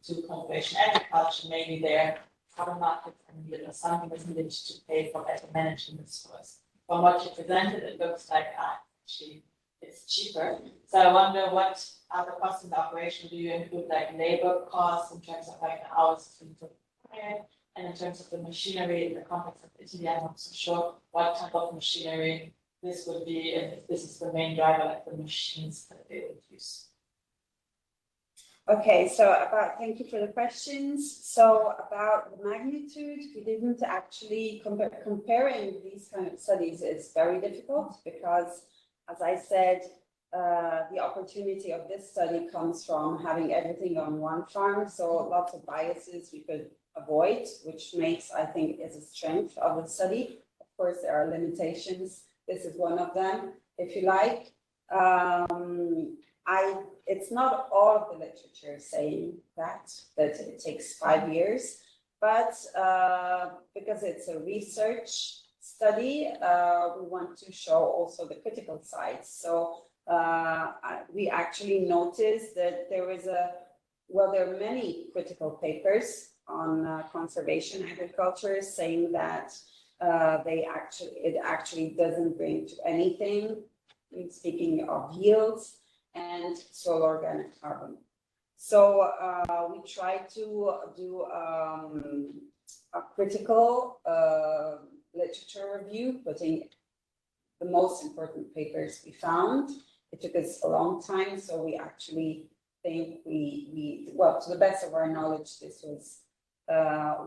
G: do conservation agriculture. Maybe there carbon markets and something is needed to pay for better managing the soils. From what you presented, it looks like actually it's cheaper. So I wonder what other costs in the operation do you include, like labor costs in terms of like hours prepared, and in terms of the machinery in the context of Italy, I'm not so sure what type of machinery this would be, if this is the main driver, like the machines that they would use.
C: Okay, so thank you for the questions. So about the magnitude, we didn't actually comparing these kind of studies is very difficult because, as I said, the opportunity of this study comes from having everything on one farm. So lots of biases we could avoid, which makes, I think, is a strength of the study. Of course, there are limitations. This is one of them, if you like. It's not all of the literature saying that it takes 5 years, but because it's a research study, we want to show also the critical sides. So we actually noticed that there are many critical papers on conservation agriculture saying that it actually doesn't bring to anything, speaking of yields and soil organic carbon. So we try to do a critical literature review, putting the most important papers we found. It took us a long time, so we actually think well, to the best of our knowledge, this was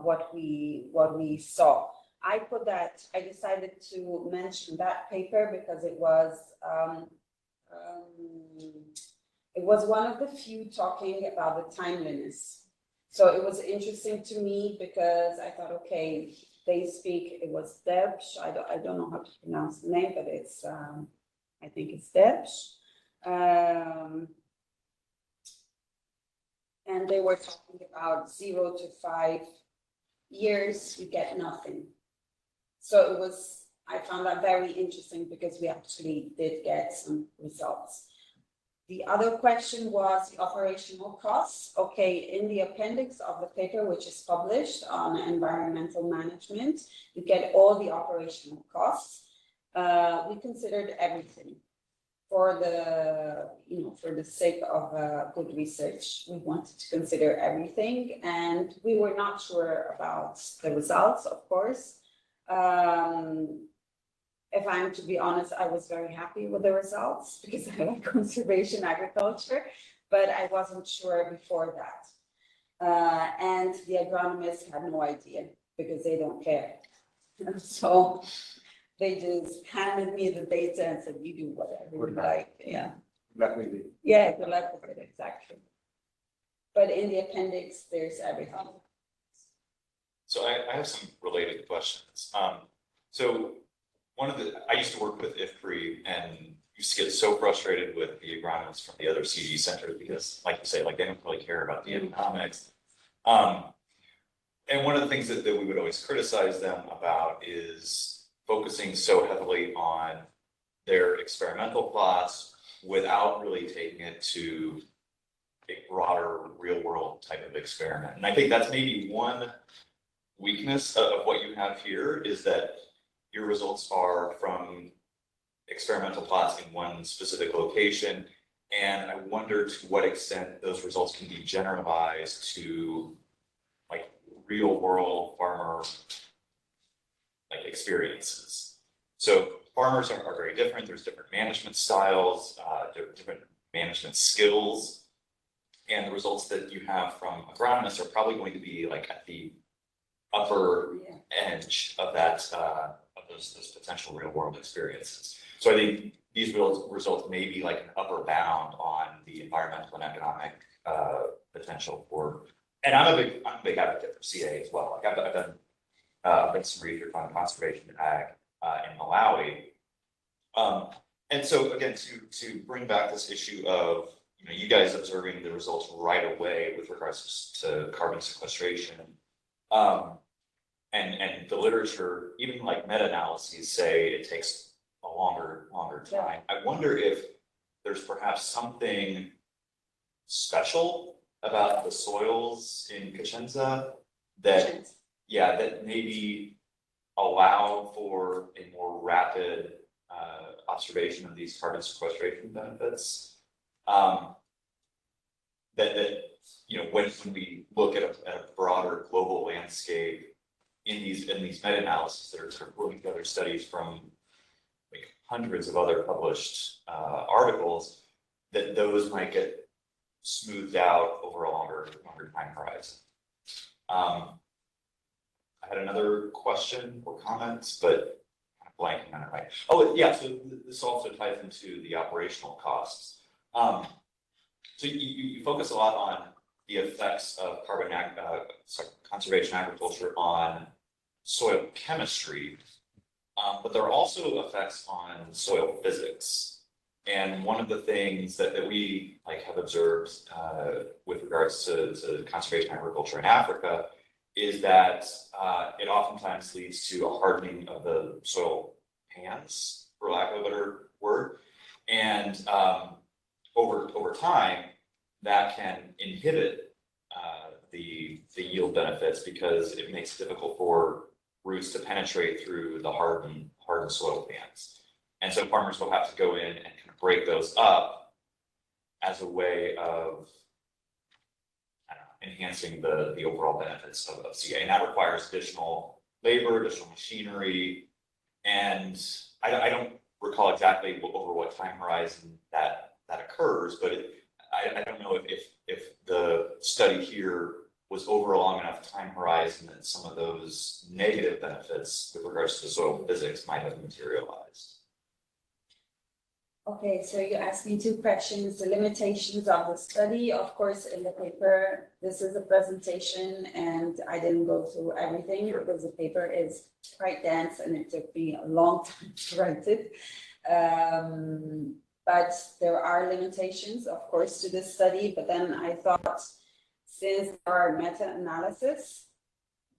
C: what we saw. I decided to mention that paper because it was one of the few talking about the timeliness. So it was interesting to me because I thought, okay, it was Debs. I don't know how to pronounce the name, but it's, I think it's Debs. And they were talking about 0 to 5 years, you get nothing. So I found that very interesting because we actually did get some results. The other question was the operational costs. Okay, in the appendix of the paper, which is published on environmental management, you get all the operational costs. We considered everything for the sake of good research. We wanted to consider everything, and we were not sure about the results, of course. If I'm to be honest, I was very happy with the results because I like conservation agriculture, but I wasn't sure before that. And the agronomists had no idea because they don't care. So they just handed me the data and said, you do whatever you like. Yeah.
A: Good luck with it.
C: Yeah, good luck with it, exactly. But in the appendix, there's everything.
E: So I have some related questions. So I used to work with IFPRI and used to get so frustrated with the agronomists from the other CG centers because, like you say, like they don't really care about the economics. And one of the things that we would always criticize them about is focusing so heavily on their experimental plots without really taking it to a broader real world type of experiment. And I think that's maybe one weakness of what you have here is that your results are from experimental plots in one specific location. And I wonder to what extent those results can be generalized to like real world farmer like experiences. So farmers are very different. There's different management styles, different management skills. And the results that you have from agronomists are probably going to be like at the upper edge of that, of those potential real world experiences. So I think these results may be like an upper bound on the environmental and economic potential for, and I'm a big advocate for CA as well. Like I've done some research on conservation ag in Malawi. And so again, to bring back this issue of, you guys observing the results right away with regards to carbon sequestration, and the literature, even like meta-analyses say it takes a longer time. I wonder if there's perhaps something special about the soils in Cosenza that, yeah, that maybe allow for a more rapid observation of these carbon sequestration benefits. That you know, when we look at a broader global landscape in these meta-analyses that are sort of putting together studies from like hundreds of other published articles, that those might get smoothed out over a longer time horizon. I had another question or comment, but I'm blanking on it right. Oh, yeah, so this also ties into the operational costs. So you focus a lot on the effects of conservation agriculture on soil chemistry, but there are also effects on soil physics. And one of the things that we have observed with regards to conservation agriculture in Africa is that it oftentimes leads to a hardening of the soil pans, for lack of a better word. And over time, that can inhibit the yield benefits because it makes it difficult for roots to penetrate through the hardened soil pans. And so farmers will have to go in and kind of break those up as a way of enhancing the overall benefits of CA. And that requires additional labor, additional machinery. And I don't recall exactly over what time horizon that occurs, but I don't know if the study here was over a long enough time horizon that some of those negative benefits with regards to soil physics might have materialized.
C: Okay, so you asked me two questions, the limitations of the study. Of course, in the paper, this is a presentation and I didn't go through everything because the paper is quite dense and it took me a long time to write it. But there are limitations, of course, to this study. But then I thought, since there are meta-analysis,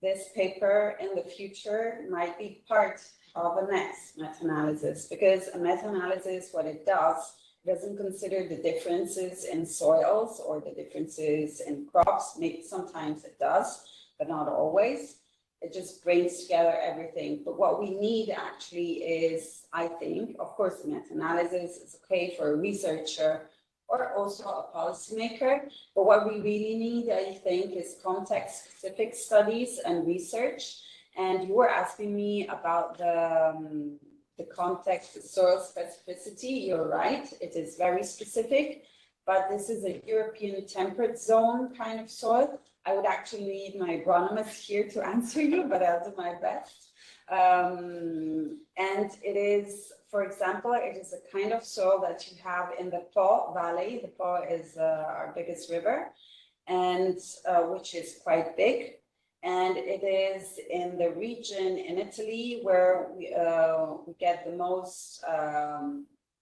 C: this paper in the future might be part of a next meta-analysis, because a meta-analysis, what it doesn't consider the differences in soils or the differences in crops. Maybe sometimes it does, but not always. It just brings together everything. But what we need actually is, I think, of course, meta-analysis is okay for a researcher or also a policymaker. But what we really need, I think, is context-specific studies and research. And you were asking me about the context, the soil specificity. You're right, it is very specific, but this is a European temperate zone kind of soil. I would actually need my agronomist here to answer you, but I'll do my best. And it is, for example, it is a kind of soil that you have in the Po Valley. The Po is our biggest river, and which is quite big. And it is in the region in Italy where we get the most,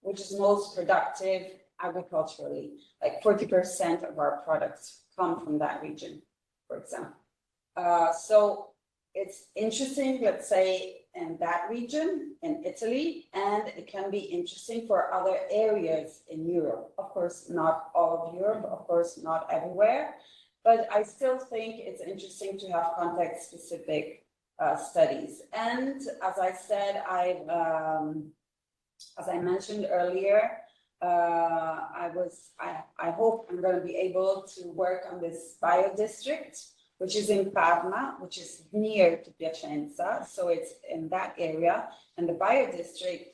C: which is most productive agriculturally. Like 40% of our products come from that region, for example. So it's interesting, let's say, in that region, in Italy, and it can be interesting for other areas in Europe. Of course, not all of Europe, of course, not everywhere. But I still think it's interesting to have context-specific studies. And as I said, as I mentioned earlier, I hope I'm going to be able to work on this biodistrict, which is in Parma, which is near to Piacenza. So it's in that area. And the biodistrict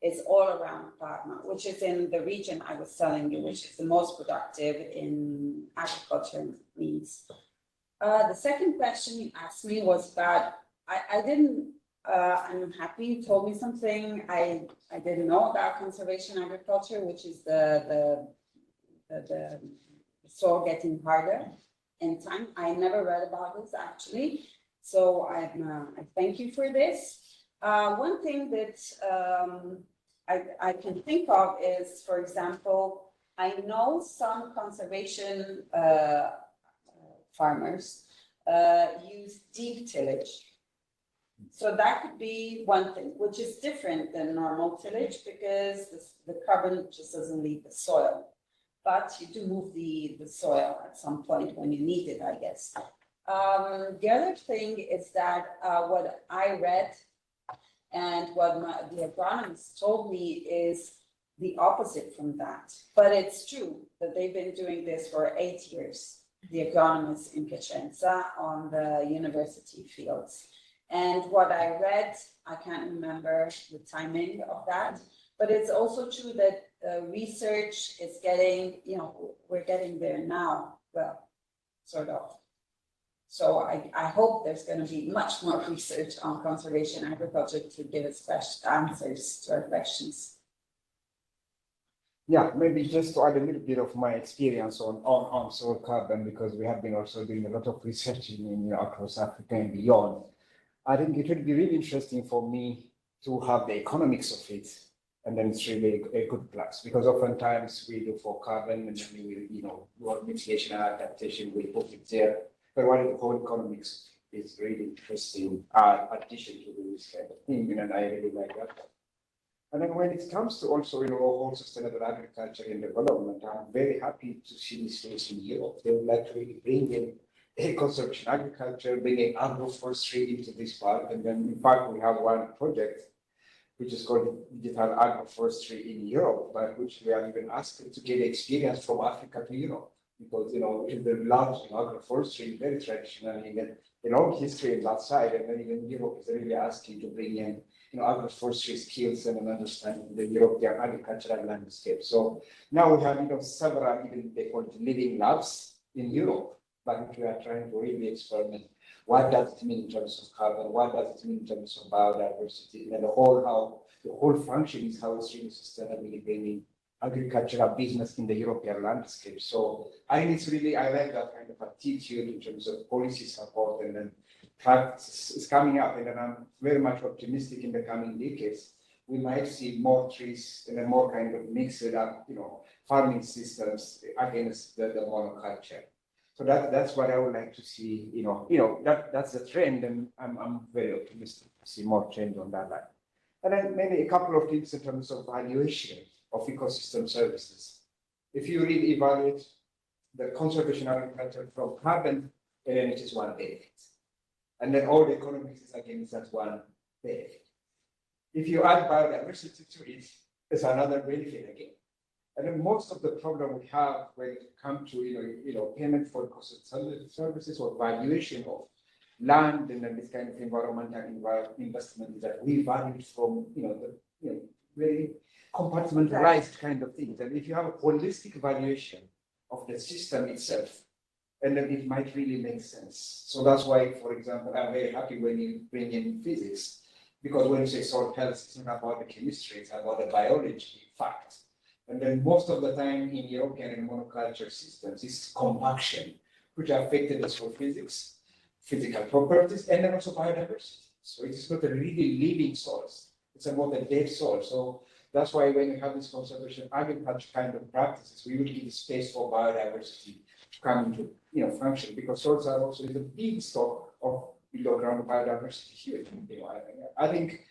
C: is all around Parma, which is in the region I was telling you, which is the most productive in agriculture means. The second question you asked me was about, I'm happy you told me something I didn't know about conservation agriculture, which is the soil getting harder in time. I never read about this actually. So I thank you for this. One thing that I can think of is, for example, I know some conservation farmers use deep tillage. So that could be one thing, which is different than normal tillage because the carbon just doesn't leave the soil. But you do move the soil at some point when you need it, I guess. The other thing is that what I read and what the agronomist told me is the opposite from that. But it's true that they've been doing this for 8 years, the agronomists in Piacenza on the university fields. And what I read, I can't remember the timing of that, but it's also true that research is getting, we're getting there now, well, sort of. So I hope there's going to be much more research on conservation agriculture to give us fresh answers to our questions.
A: Yeah, maybe just to add a little bit of my experience on soil carbon, because we have been also doing a lot of research in across Africa and beyond. I think it would be really interesting for me to have the economics of it, and then it's really a good plus, because oftentimes we do for carbon and then we will, do mitigation and adaptation, we put it there. But what the whole economics is really interesting addition to this kind of thing, and I really like that. And then when it comes to also, whole sustainable agriculture and development, I'm very happy to see this case in Europe. They would like to really bring in conservation agriculture, bringing agroforestry into this part. And then, in fact, we have one project which is called digital agroforestry in Europe, by which we are even asked to get experience from Africa to Europe. Because, in the large agroforestry, very traditionally, and a long history on that side, and then even Europe is really asking to bring in agroforestry skills and an understanding of the European agricultural landscape. So now we have several, even they call it living labs in Europe, but we are trying to really experiment. What does it mean in terms of carbon? What does it mean in terms of biodiversity? And the whole function is how it's really sustainably bringing agricultural business in the European landscape. So I think it's really, I like that kind of attitude in terms of policy support, and then practice is coming up, and then I'm very much optimistic in the coming decades. We might see more trees and then more kind of mixed up, farming systems against the monoculture. So that's what I would like to see, that's the trend, and I'm very optimistic to see more change on that line. And then maybe a couple of things in terms of valuation of ecosystem services. If you really evaluate the conservation agriculture from carbon, then it is one benefit. And then all the economics is against that one benefit. If you add biodiversity to it, it's another benefit again. And then most of the problem we have when it comes to payment for ecosystem services or valuation of land and then this kind of environmental investment that we value from very compartmentalized kind of things. And if you have a holistic valuation of the system itself, and then it might really make sense. So that's why, for example, I'm very happy when you bring in physics, because when you say soil health, it's not about the chemistry, it's about the biology fact. And then most of the time in European and monoculture systems, it's compaction, which affected us for physics, physical properties, and then also biodiversity. So it's not a really living source. It's about the dead soil. So that's why when you have this conservation agriculture kind of practices, we will give space for biodiversity to come into function, because soils are also the big stock of below ground biodiversity here. I think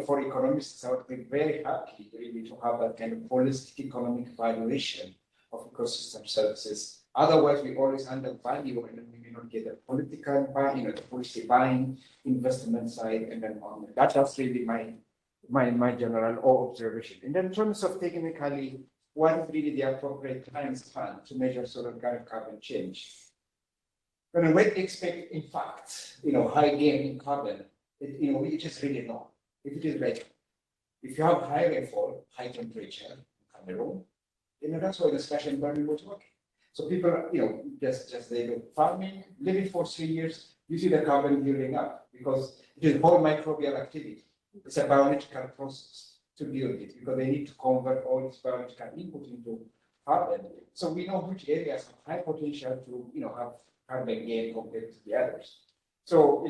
A: for economists, I would be very happy really to have that kind of holistic economic valuation of ecosystem services. Otherwise, we always undervalue, and then we may not get the political buying, the policy buying, investment side, and then on. That's really my general observation. And then in terms of technically, what is really the appropriate time span to measure soil carbon change? When we expect, in fact, high gain in carbon, we just really know. If it is like, if you have high rainfall, high temperature in Cameroon, that's why the special environment was working. So people, just they do farming, living for 3 years, you see the carbon building up, because it is whole microbial activity. It's a biological process to build it, because they need to convert all this biological input into carbon. So we know which areas have high potential to, have carbon gain compared to the others. So,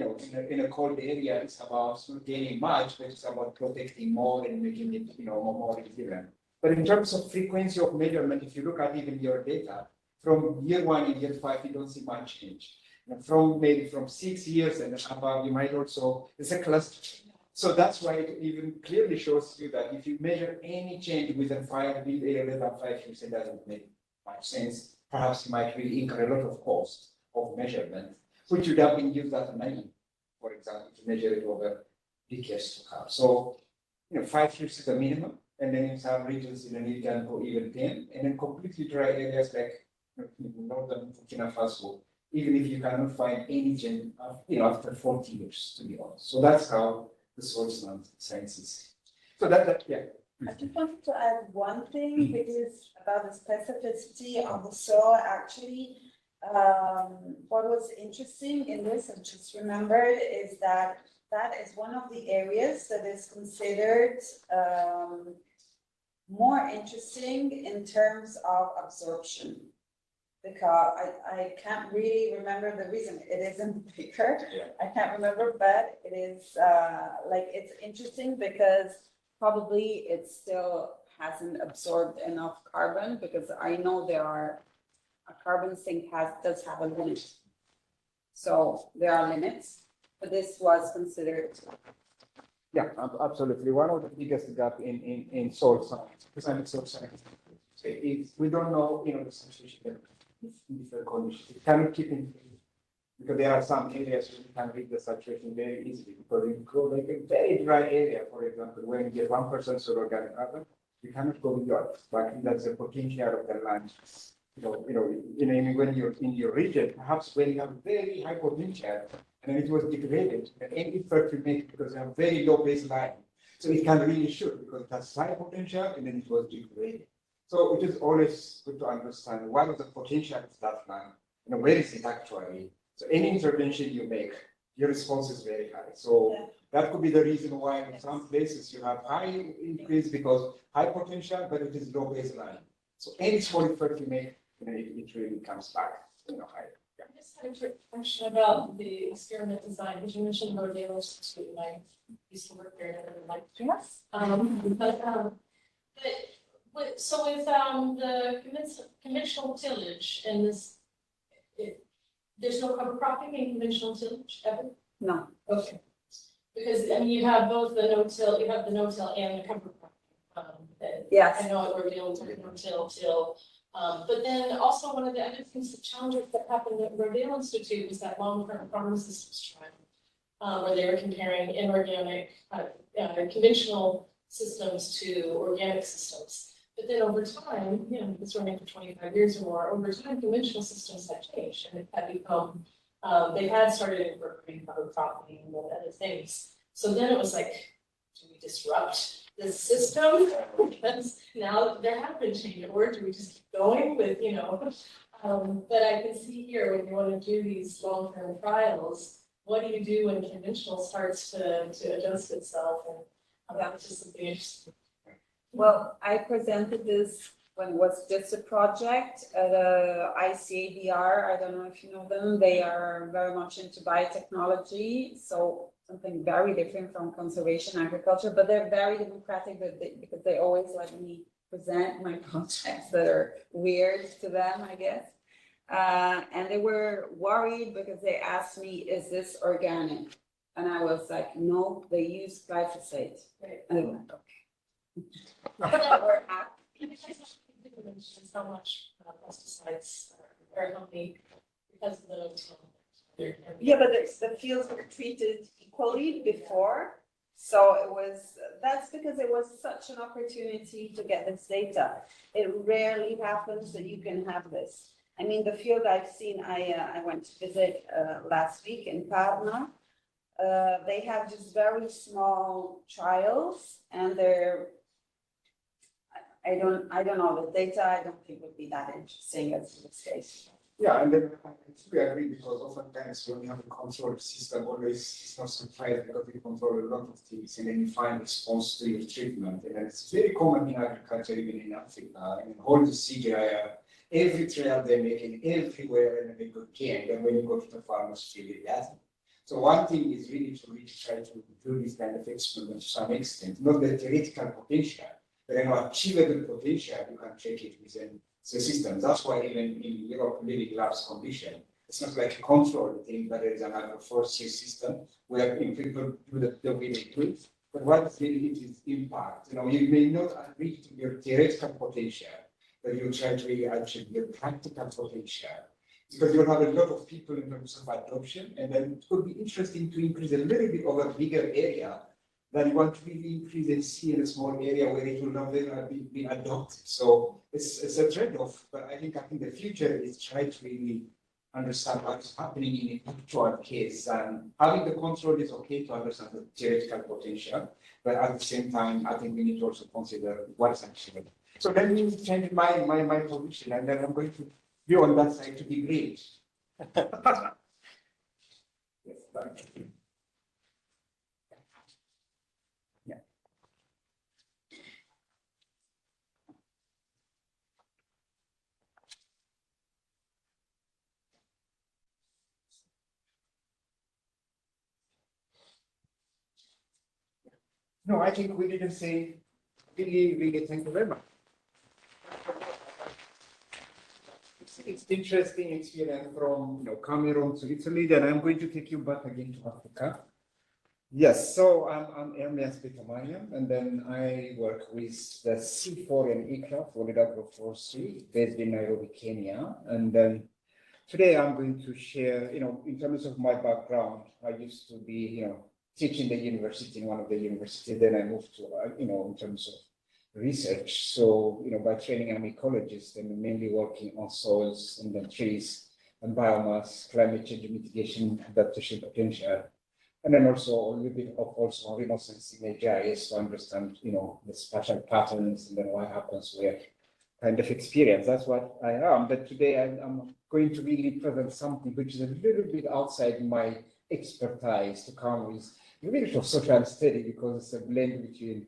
A: in a cold area, it's about not gaining much, but it's about protecting more and making it, more resilient. But in terms of frequency of measurement, if you look at even your data, from year 1 and year 5, you don't see much change. And from 6 years and above, you might also, it's a cluster. So that's why it even clearly shows you that if you measure any change within 5 years, 5 years, it doesn't make much sense. Perhaps you might really incur a lot of cost of measurement. which would have been used as a measurement, for example, to measure it over decades to come. So, 5 years is the minimum, and then in some regions in the you can go even 10, and then completely dry areas like northern Burkina Faso, even if you cannot find any gene, after 40 years, to be honest. So that's how the soil science is. So yeah.
C: I just wanted to add one thing, because about the specificity of the soil, actually, what was interesting in this, I just remembered, is that is one of the areas that is considered more interesting in terms of absorption. Because I can't really remember the reason. It is in the paper.
E: Yeah.
C: I can't remember, but it is it's interesting because probably it still hasn't absorbed enough carbon, because I know a carbon sink does have a limit. So there are limits, but this was considered.
A: Yeah, absolutely. One of the biggest gap in soil science, climate soil science, is we don't know, the situation in different conditions. We cannot keep in, because there are some areas where you can read the saturation very easily, because you go like a very dry area, for example, when you get 1% soil organic carbon, you cannot go beyond. But that's the potential of the land. When you're in your region, perhaps when you have very high potential, and it was degraded, and any effort you make because you have very low baseline, so it can really shoot because it has high potential, and then it was degraded. So it is always good to understand what is the potential of that land, where is it actually. So any intervention you make, your response is very high. So that could be the reason why in some places you have high increase because high potential, but it is low baseline. So any small effort you make, it really comes back, higher. Yeah.
D: I just had a question about the experiment design, because you mentioned Rodeo Institute, and I used to work there, and I really liked it.
C: Yes.
D: So with the conventional tillage and this, there's no cover cropping in conventional tillage ever?
C: No.
D: Okay. Because you have both the no-till, you have the no-till and the cover cropping.
C: Yes.
D: I know we're dealing with no-till. But then also one of the other things, the challenges that happened at Rodale Institute was that long-term farm systems trial, where they were comparing inorganic, conventional systems to organic systems. But then over time, it's running for 25 years or more, over time, conventional systems had changed and it had become, they had started incorporating cover cropping and other things. So then it was like, do we disrupt this system? Because now there have been changes, or do we just keep going with, but I can see here when you want to do these long-term trials, what do you do when conventional starts to adjust itself? And that's just something interesting.
C: Well, I presented this when it was just a project at ICADR. I don't know if you know them. They are very much into biotechnology. So something very different from conservation agriculture, but they're very democratic because they always let me present my projects that are weird to them, I guess. And they were worried because they asked me, is this organic? And I was like, no, they use glyphosate.
D: Right.
C: And they went, okay.
D: How much pesticides are helping because of the
C: Yeah, but the fields were treated equally before. So that's because it was such an opportunity to get this data. It rarely happens that you can have this. I mean, the field I've seen, I went to visit last week in Parma. They have just very small trials, and I don't know the data. I don't think would be that interesting as in this case.
A: Yeah, and then I completely agree, because oftentimes when you have a controlled system, always it's not surprising because you control a lot of things, and then you find response to your treatment. And it's very common in agriculture, even in Africa, and all the CGI, every trial they're making everywhere, and they go care. And then when you go to the farmers field, it doesn't. So one thing is really to try to do this kind of experiment to some extent, not the theoretical potential, but achievable potential, you can check it within the system. That's why even in Europe, living labs condition, it's not like a controlled thing, but there is an agroforestry system where people do the way they do it. But what really it is impact. You may not agree to your theoretical potential, but you try to really achieve your practical potential. because you'll have a lot of people in terms of adoption, and then it could be interesting to increase a little bit of a bigger area that you want to really increase and see in a small area where it will not be adopted. So it's a trade-off, but I think the future is try to really understand what's happening in an actual case, and having the control is okay to understand the theoretical potential, but at the same time, I think we need to also consider what's actually. So let me change my position, and then I'm going to be on that side to be great. Yes, thank you. Yeah. No, I think we didn't say really thank you very much. It's interesting experience from Cameroon to Italy. Then I'm going to take you back again to Africa. Yes, so I'm Ermias Petamanian, and then I work with the C4 and ICRA for agroforestry based in Nairobi, Kenya. And then today I'm going to share, in terms of my background, I used to be, teaching the university in one of the universities. Then I moved to, in terms of research. So, by training, I'm ecologist and mainly working on soils and then trees and biomass, climate change mitigation, adaptation potential. And then also a little bit of also remote sensing AGIs to understand, the spatial patterns and then what happens where kind of experience. That's what I am. But today I'm going to really present something which is a little bit outside my expertise to come with a bit of social study, because it's a blend between,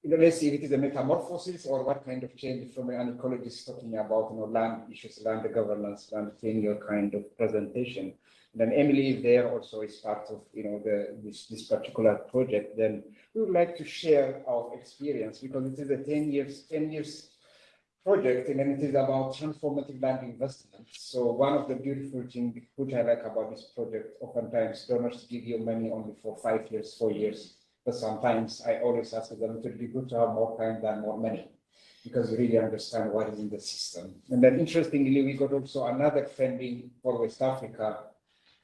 A: let's see if it is a metamorphosis or what kind of change from an ecologist talking about, land issues, land governance, land tenure kind of presentation. And then Emily there also is part of, this particular project. Then we would like to share our experience, because it is a 10 years project, and then it is about transformative land investment. So one of the beautiful things which I like about this project, oftentimes donors give you money only for 5 years, 4 years. But sometimes I always ask them, it would be good to have more time than more money, because we really understand what is in the system. And then interestingly, we got also another funding for West Africa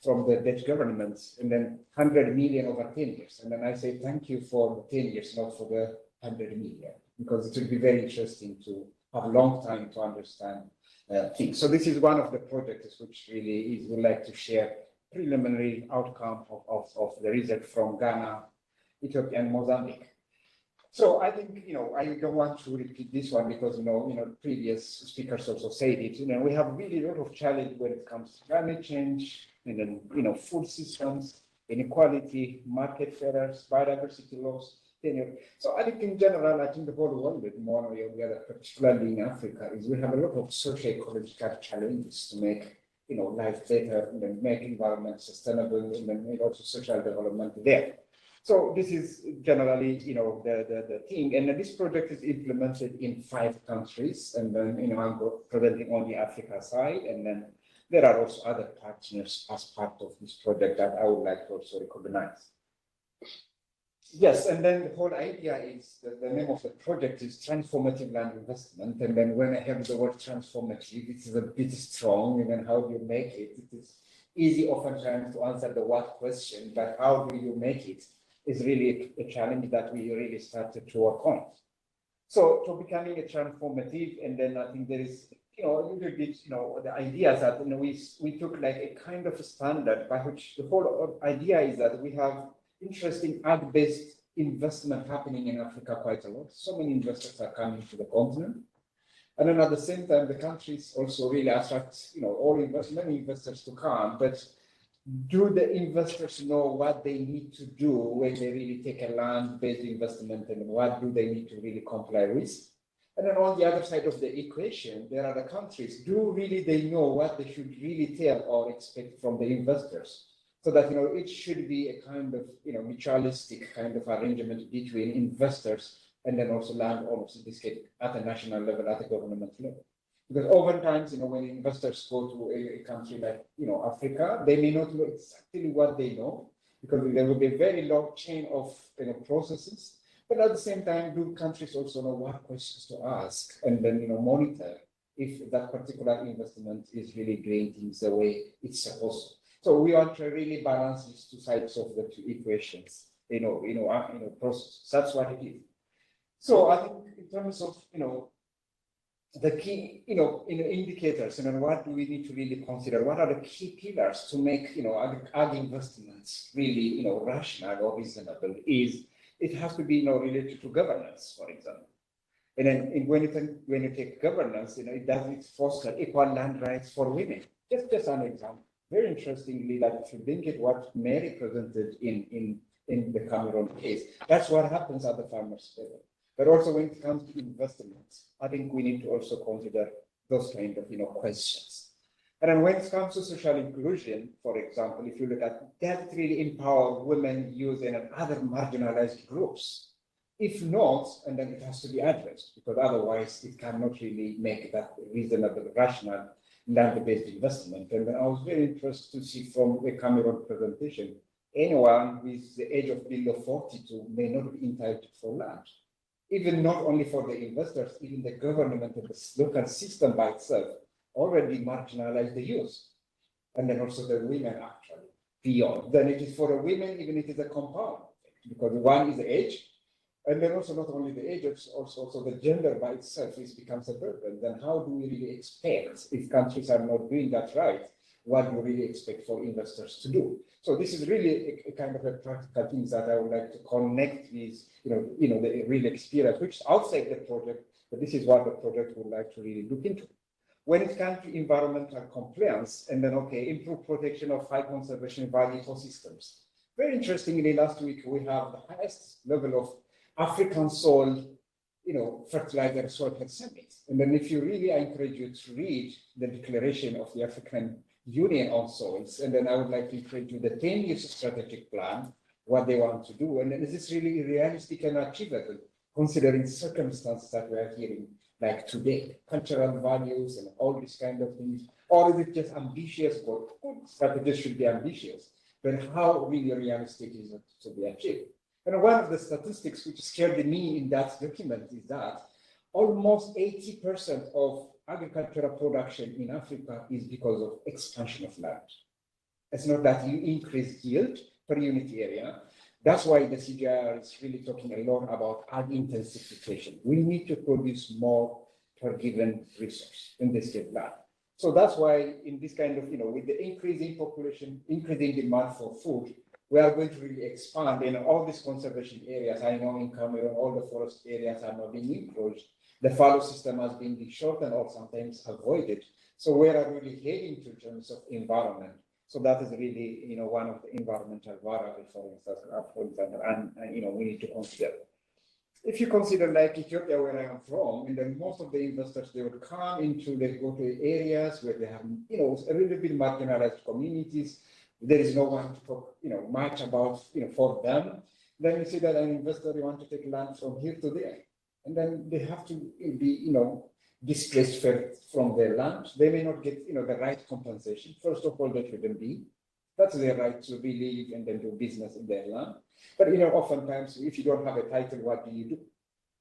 A: from the Dutch government, and then 100 million over 10 years. And then I say, thank you for the 10 years, not for the 100 million, because it will be very interesting to have a long time to understand things. So this is one of the projects which really is, would like to share preliminary outcome of the result from Ghana, Ethiopia, and Mozambique. So I think, I don't want to repeat this one, because, previous speakers also said it, we have really a lot of challenge when it comes to climate change, and then, food systems, inequality, market failures, biodiversity loss, tenure. So I think in general, I think the whole world, one way or the other, particularly in Africa, is we have a lot of socio-ecological challenges to make, life better, and then make environment sustainable, and then make also social development there. So this is generally, the thing, and this project is implemented in 5 countries, and then, I'm presenting on the Africa side, and then there are also other partners as part of this project that I would like to also recognize. Yes, and then the whole idea is the name of the project is Transformative Land Investment, and then when I have the word transformative, it is a bit strong, and then how do you make it? It is easy oftentimes to answer the what question, but how do you make it is really a challenge that we really started to work on. So to becoming a transformative, and then I think there is, a little bit, the ideas that, we took like a kind of a standard by which the whole idea is that we have interesting ag-based investment happening in Africa quite a lot. So many investors are coming to the continent. And then at the same time, the countries also really attract, many investors to come, but do the investors know what they need to do when they really take a land-based investment, and what do they need to really comply with? And then on the other side of the equation, there are the countries, do really they know what they should really tell or expect from the investors? So that, it should be a kind of, mutualistic kind of arrangement between investors and then also landowners, in this case, at a national level, at a government level. Because oftentimes, when investors go to a country like, Africa, they may not know exactly what they know, because there will be a very long chain of processes. But at the same time, do countries also know what questions to ask, and then monitor if that particular investment is really doing things the way it's supposed to. So we want to really balance these two sides of the two equations, process. That's what it is. So I think in terms of, the key, indicators, what do we need to really consider? What are the key pillars to make, ag investments really, rational or reasonable? It has to be, related to governance, for example. And then when you take governance, it does foster equal land rights for women. Just an example. Very interestingly, that if you think at what Mary presented in the Cameroon case, that's what happens at the farmers' level. But also when it comes to investments, I think we need to also consider those kind of questions. And then when it comes to social inclusion, for example, if you look at that, really empower women, youth, and other marginalized groups. If not, and then it has to be addressed, because otherwise it cannot really make that reasonable, rational, land-based investment. And then I was very interested to see from the Cameroon presentation, anyone with the age of below 42 may not be entitled for land. Even not only for the investors, even the government and the local system by itself already marginalize the youth. And then also the women actually beyond. Then it is for the women, even it is a compound, because one is the age, and then also not only the age, it's also the gender by itself becomes a burden. Then how do we really expect, if countries are not doing that right, what do we really expect for investors to do? So this is really a kind of a practical things that I would like to connect with, the real experience, which is outside the project, but this is what the project would like to really look into. When it comes to environmental compliance, and then, improve protection of high conservation value ecosystems. Very interestingly, last week, we have the highest level of African soil, fertilizer soil health summit. And then if you really, I encourage you to read the declaration of the African Union on soils. And then I would like to encourage you the 10-year strategic plan, what they want to do. And then is this really realistic and achievable, considering circumstances that we are hearing like today, cultural values and all these kind of things? Or is it just ambitious goal? Good strategies should be ambitious, but how really realistic is it to be achieved? And one of the statistics which scared me in that document is that almost 80% of agricultural production in Africa is because of expansion of land. It's not that you increase yield per unit area. That's why the CGIAR is really talking a lot about ag intensification. We need to produce more per given resource, in this case land. So that's why in this kind of, with the increasing population, increasing demand for food, we are going to really expand in all these conservation areas. I know in Cameroon, all the forest areas are not being enclosed. The fallow system has been shortened or sometimes avoided. So where are we really heading to in terms of environment? So that is really, one of the environmental variables, for example, and we need to consider. If you consider like Ethiopia, where I am from, and then most of the investors, they would come into, they go to areas where they have, a little bit marginalized communities. There is no one to talk, much about, for them. Then you see that an investor, you want to take land from here to there. And then they have to be, displaced from their land. They may not get, the right compensation. First of all, they shouldn't be. That's their right to live and then do business in their land. But, oftentimes, if you don't have a title, what do you do?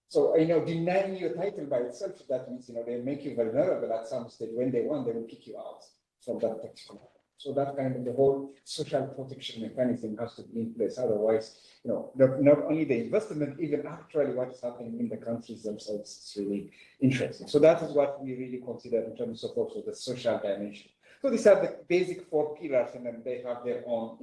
A: So, denying your title by itself, that means, they make you vulnerable at some stage. When they want, they will kick you out from that particular. So that kind of the whole social protection mechanism has to be in place. Otherwise, not only the investment, even actually what's happening in the countries themselves is really interesting. So that is what we really consider in terms of also the social dimension. So these are the basic 4 pillars, and then they have their own,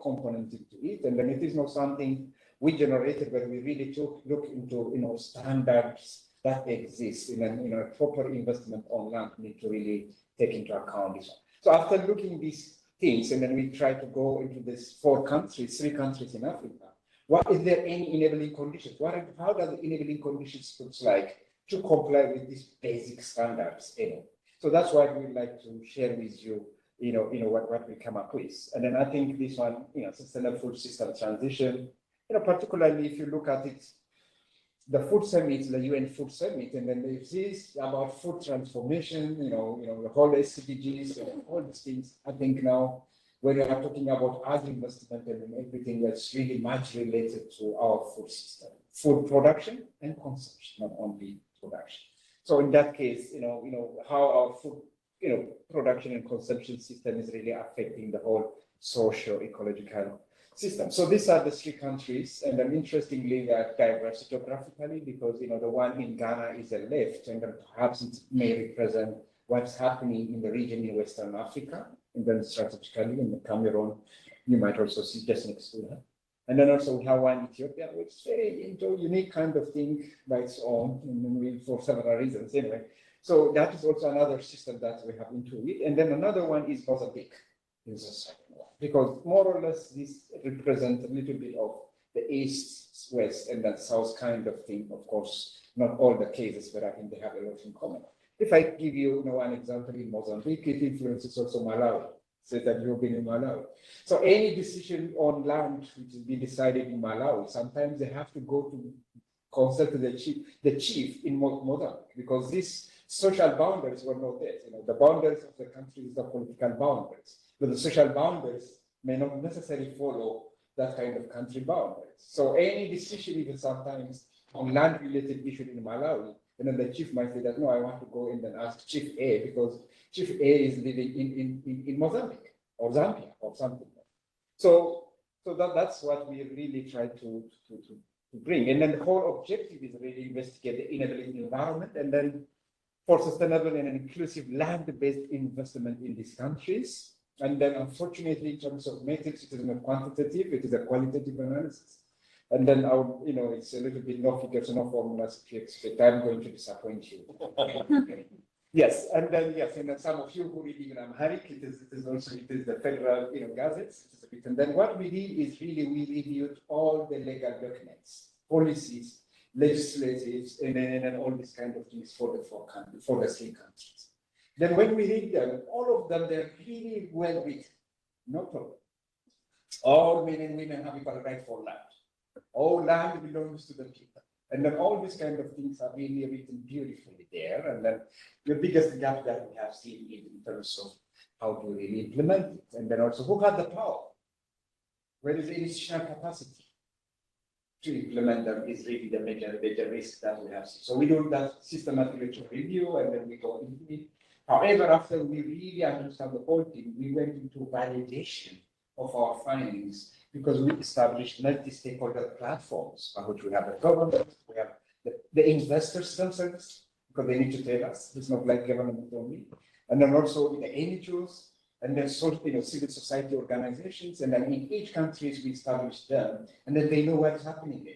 A: component into it. And then it is not something we generated, but we really look into, standards that exist. And then, proper investment on land need to really take into account this one. So after looking at these things, and then we try to go into these 3 countries in Africa. What is there any enabling conditions? How does the enabling conditions look like to comply with these basic standards? So that's what we'd like to share with you, what we come up with. And then I think this one, sustainable food system transition, particularly if you look at it, the food summit, the UN food summit, and then there's this about food transformation, the whole SDGs and all these things. I think now when we are talking about ag investment and everything that's really much related to our food system, food production and consumption, not only production. So in that case, how our food, production and consumption system is really affecting the whole socio-ecological system. So these are the three countries, and then interestingly, they are diverse geographically because the one in Ghana is a left, and then perhaps it may represent what's happening in the region in Western Africa, and then strategically in the Cameroon, you might also see just next to that. And then also we have one Ethiopia, which is very unique kind of thing by its own, and for several reasons anyway. So that is also another system that we have into it. And then another one is Mozambique, is the second one, because more or less this represents a little bit of the east, west, and then south kind of thing. Of course, not all the cases, but I think they have a lot in common. If I give you, one example in Mozambique, it influences also Malawi. Say that you've been in Malawi. So any decision on land which will be decided in Malawi, sometimes they have to go to consult the chief in Mozambique, because these social boundaries were not there. The boundaries of the country is the political boundaries, but the social boundaries may not necessarily follow that kind of country boundaries. So any decision, even sometimes on land-related issue in Malawi, and then the chief might say that, no, I want to go in and ask Chief A because Chief A is living in Mozambique or Zambia or something. So that's what we really try to bring. And then the whole objective is really investigate the enabling environment and then for sustainable and inclusive land-based investment in these countries. And then unfortunately, in terms of metrics, it is not quantitative, it is a qualitative analysis. And then it's a little bit no figures, no formulas. If you expect, I'm going to disappoint you. Yes, and then yes, and then some of you who read even Amharic, it is the federal gazettes. It is a bit, and then what we did is really we reviewed all the legal documents, policies, legislatives, and then all these kind of things for the three countries. Then when we read them, all of them they're really well written, no problem. All men and women have equal right for land. All land belongs to the people. And then all these kind of things are really written beautifully there. And then the biggest gap that we have seen in terms of how to really implement it. And then also who had the power? Where is the institutional capacity to implement them is really the major risk that we have seen. So we do that systematic review and then we go into it. However, after we really understand the whole thing, we went into validation of our findings because we established multi-stakeholder platforms by which we have the government, we have the investors themselves, because they need to tell us, it's not like government only, and then also the NGOs, and then civil society organizations, and then in each country we establish them, and then they know what's happening there.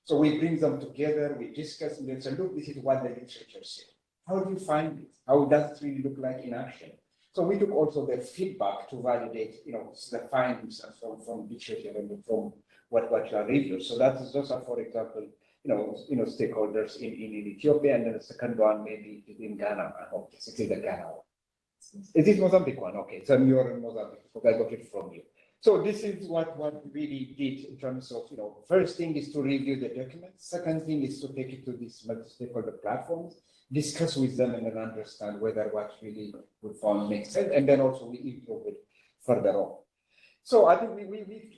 A: So we bring them together, we discuss, and then say, look, this is what the literature says. How do you find it? How does it really look like in action? So we took also their feedback to validate, the findings from literature and from what you are reviewing. So those are, for example, stakeholders in Ethiopia, and then the second one maybe is in Ghana. I hope it is the Ghana one. Is it Mozambique one? Okay, so you're in Mozambique, because I got it from you. So this is what we really did in terms of, first thing is to review the documents. Second thing is to take it to these multi-stakeholder platforms, discuss with them and then understand whether what really we found makes sense. And then also we improve it further on. So I think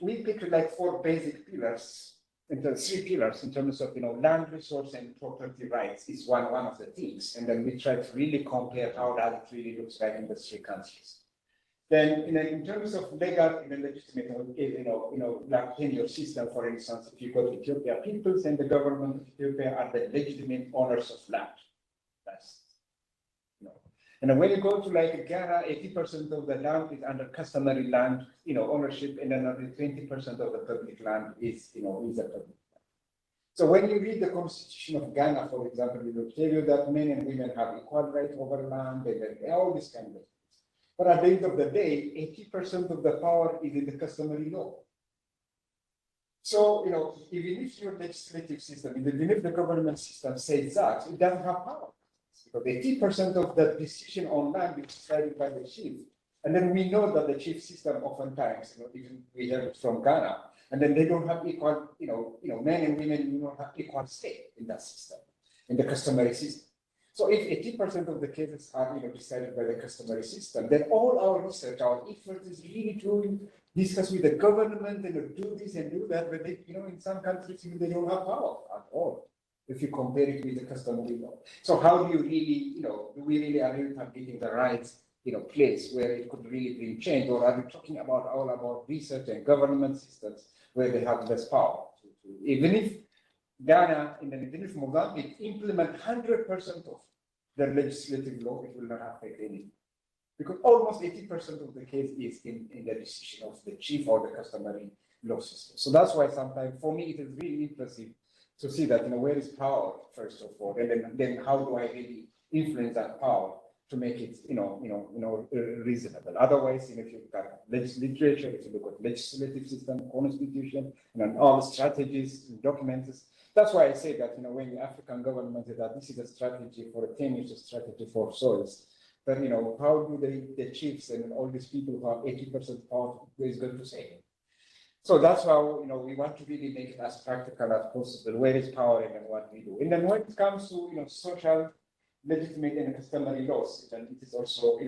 A: we picked like four basic pillars, three pillars in terms of, land resource and property rights is one of the things. And then we try to really compare how that really looks like in the three countries. Then, in terms of legal, legitimate, like tenure system, for instance, if you go to Ethiopia, peoples and the government of Ethiopia are the legitimate owners of land. That's, and when you go to like Ghana, 80% of the land is under customary land, ownership, and then only 20% of the public land is a public land. So when you read the Constitution of Ghana, for example, it will tell you that men and women have equal right over land, and all this kind of things. But at the end of the day, 80% of the power is in the customary law. So, even if your legislative system, even if the government system says that, it doesn't have power. Because 80% of the decision on land is decided by the chief. And then we know that the chief system oftentimes, even we heard it from Ghana, and then they don't have equal, men and women don't have equal stake in that system, in the customary system. So if 80% of the cases are decided by the customary system, then all our research, our effort is really to discuss with the government and do this and do that, but they, in some countries they don't have power at all. if you compare it with the customary law. So how do you really, do we really are really targeting the right, place where it could really bring change, or are we talking about all about research and government systems where they have less power? Even if Ghana and then even if Mozambique implement 100% of their legislative law, it will not affect anything. Because almost 80% of the case is in the decision of the chief or the customary law system. So that's why sometimes for me it is really impressive to see that, where is power, first of all, and then how do I really influence that power to make it, reasonable. Otherwise, if you look at literature, if you look at legislative system, constitution, and then all the strategies, documents, that's why I say that, when the African government says that this is a strategy for a 10 years strategy for soils, but, how do the chiefs and all these people who have 80% power is going to say? So that's how, we want to really make it as practical as possible. Where is power and what we do? And then when it comes to, social, legitimate and customary laws, then it is also,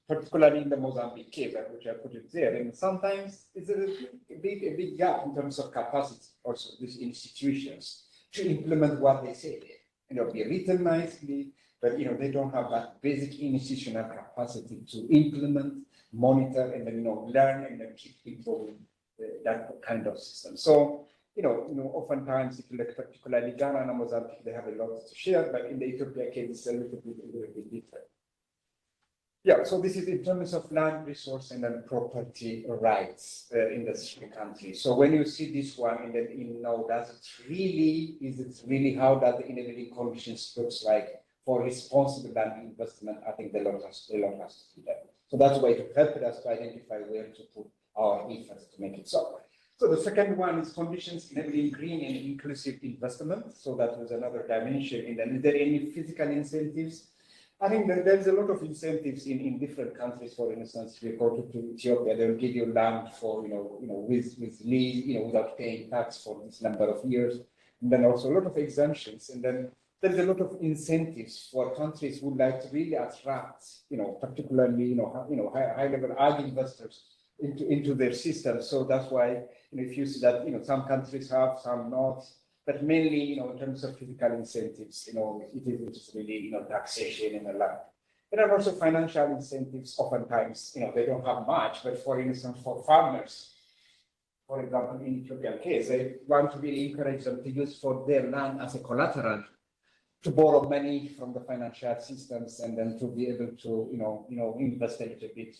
A: particularly in the Mozambique case, which I put it there, and sometimes it's a big gap in terms of capacity also these institutions to implement what they say there. Be written nicely, but they don't have that basic institutional capacity to implement, monitor, and then learn and then keep improving that kind of system. So oftentimes, if you look particularly Ghana and Mozambique, they have a lot to share, but in the Ethiopia case, it's a little bit different. Yeah, so this is in terms of land resource and then property rights in the three countries. So when you see this one, and then is it really how does the enabling conditions looks like for responsible land investment? I think the law has to do that. So that's why it helped us to identify where to put our efforts to make it so. So the second one is conditions enabling green and inclusive investment. So that was another dimension. And then is there any physical incentives? I think that there's a lot of incentives in different countries. For instance, if you go to Ethiopia, they will give you land for, with lease, without paying tax for this number of years. And then also a lot of exemptions. And then there's a lot of incentives for countries who would like to really attract, particularly, high-level ag investors into their system. So that's why, if you see that, some countries have, some not, but mainly, in terms of physical incentives, it is really, taxation and the like. And then also financial incentives, oftentimes, they don't have much, but for instance, for farmers, for example, in Ethiopian case, they want to really encourage them to use for their land as a collateral to borrow money from the financial systems and then to be able to, invest a little bit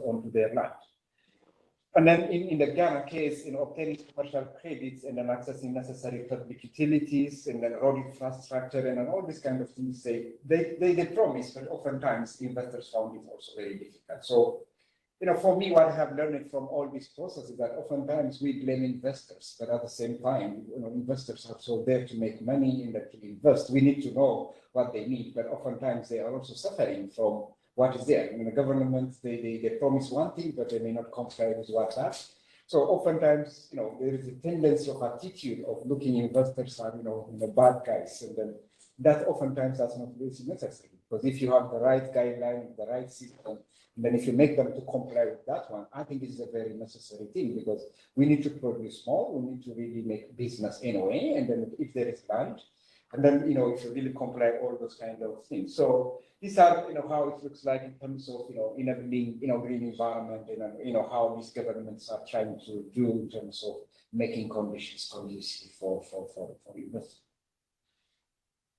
A: onto their land. And then in the Ghana case, obtaining commercial credits and then accessing necessary public utilities and then road infrastructure and then all these kind of things, they promise, but oftentimes investors found it also very difficult. So, for me, what I have learned from all these processes is that oftentimes we blame investors, but at the same time, investors are also there to make money and to invest. We need to know what they need, but oftentimes they are also suffering from what is there. The government, they promise one thing, but they may not comply with what's that. So oftentimes, there is a tendency of attitude of looking investors are, bad guys. And then that oftentimes that's not really necessary. Because if you have the right guideline, the right system, and then if you make them to comply with that one, I think it's a very necessary thing because we need to produce more, we need to really make business anyway. And then if there is land, and then, if you really comply all those kind of things. So these are, how it looks like in terms of, enabling, green environment and, how these governments are trying to do in terms of making conditions conducive for investment.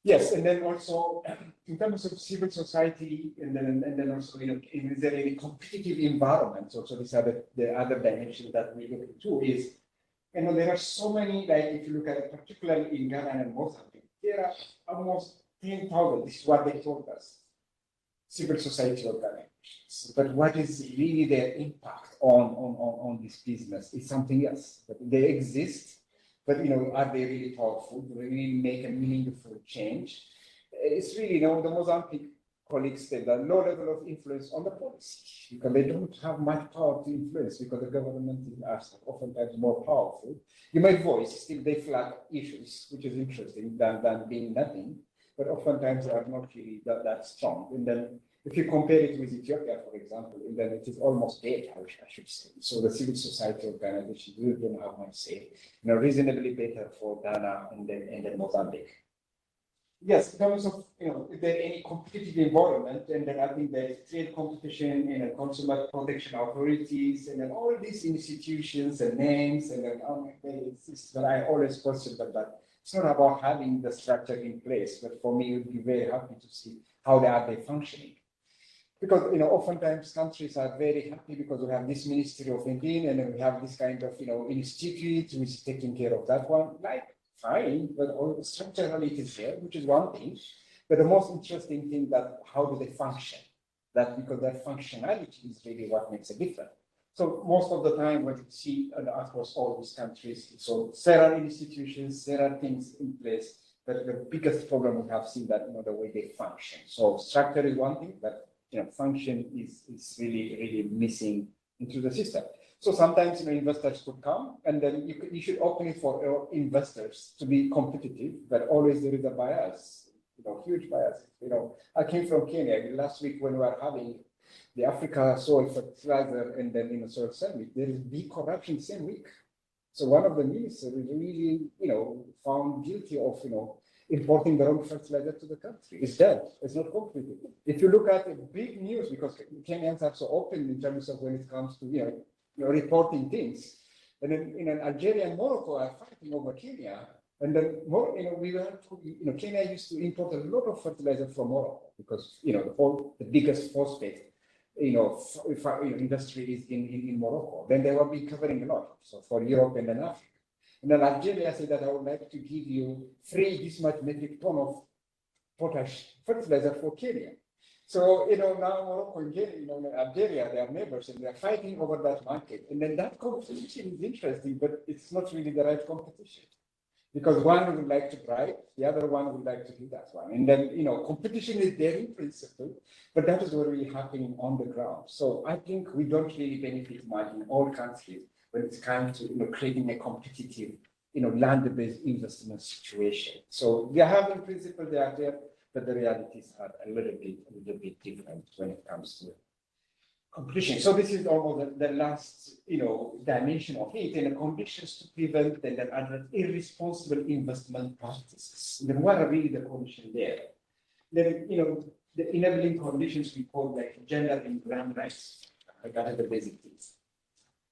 A: Yes, and then also in terms of civil society, and then also, is there any competitive environment? So these are the other dimensions that we look into is, there are so many, like if you look at it, particularly in Ghana and Mozambique, there are almost 10,000, this is what they told us, civil society organizations. But what is really their impact on this business is something else. But they exist, but are they really powerful? Do they really make a meaningful change? It's really, the Mozambique colleagues said that low level of influence on the policy because they don't have much power to influence because the government is oftentimes more powerful. You might voice, still they flag issues, which is interesting than being nothing, but oftentimes they are not really that strong. And then, If you compare it with Ethiopia, for example, then it is almost dead, I should say. So the civil society organizations really don't have much say. Reasonably better for Ghana and then Mozambique. Yes, in terms of, if there any competitive environment, and then I think there's trade competition and then consumer protection authorities and then all these institutions and names and then it's that I always question that it's not about having the structure in place, but for me, it would be very happy to see how they functioning. Because, oftentimes countries are very happy because we have this Ministry of Interior and then we have this kind of, institute which is taking care of that one. Fine, but structurally it is there, which is one thing. But the most interesting thing that how do they function? That because that functionality is really what makes a difference. So most of the time when you see across all these countries, so there are institutions, there are things in place, but the biggest problem we have seen that the way they function. So structure is one thing, but function is really missing into the system. So sometimes investors could come and then you should open it for investors to be competitive, but always there is a bias, huge bias. I came from Kenya last week when we were having the Africa soil fertilizer and then soil summit. There is big corruption same week. So one of the ministers is really found guilty of importing the wrong fertilizer to the country. It's dead. It's not completed. If you look at the big news, because Kenyans are so open in terms of when it comes to reporting things, and then Algeria and Morocco are fighting over Kenya, and then we were Kenya used to import a lot of fertilizer from Morocco because the biggest phosphate industry is in Morocco. Then they will be covering a lot, so for Europe and then Africa. And then Algeria said that I would like to give you free this much metric ton of potash fertilizer for Kenya. So now Morocco and Kenya, Algeria, they are neighbors and they are fighting over that market. And then that competition is interesting, but it's not really the right competition. Because one would like to bribe, the other one would like to do that one. And then, competition is there in principle, but that is what really happening on the ground. So I think we don't really benefit much in all countries when it's come to creating a competitive, land-based investment situation. So they have in principle, they are there, but the realities are a little bit different when it comes to competition. So this is almost the last, dimension of it, and the conditions to prevent and then address irresponsible investment practices. Then what are really the conditions there? Then, the enabling conditions we call like gender and land rights. That is the basic things.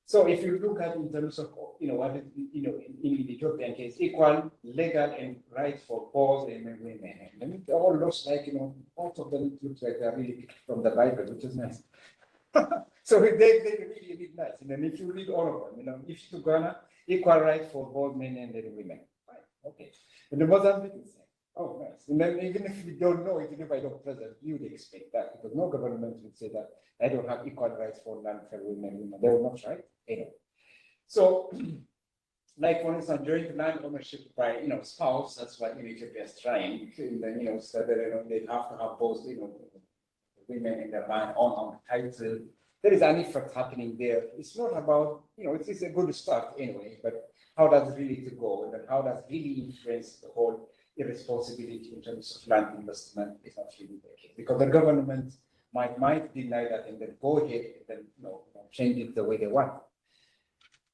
A: So if you look at in terms of, what is, in the Ethiopian case, equal legal and rights for both men and women. And it all looks like, both of them look like they're really picked from the Bible, which is nice. So they really nice. And then if you read all of them, if you Ghana, equal rights for both men and women. Fine. Okay. And the Mozambique is saying, oh, nice. And then even if you don't know, even if I don't present, you would expect that because no government would say that I don't have equal rights for land for women. They will not, right? So, like for instance, joint land ownership by spouse. That's what Ethiopia is trying. And then so that they have to have both women in the land on title. There is an effort happening there. It's not about it's a good start anyway, but how does it really to go and how does really influence the whole irresponsibility in terms of land investment is not really the case because the government might deny that and then go ahead and then change it the way they want.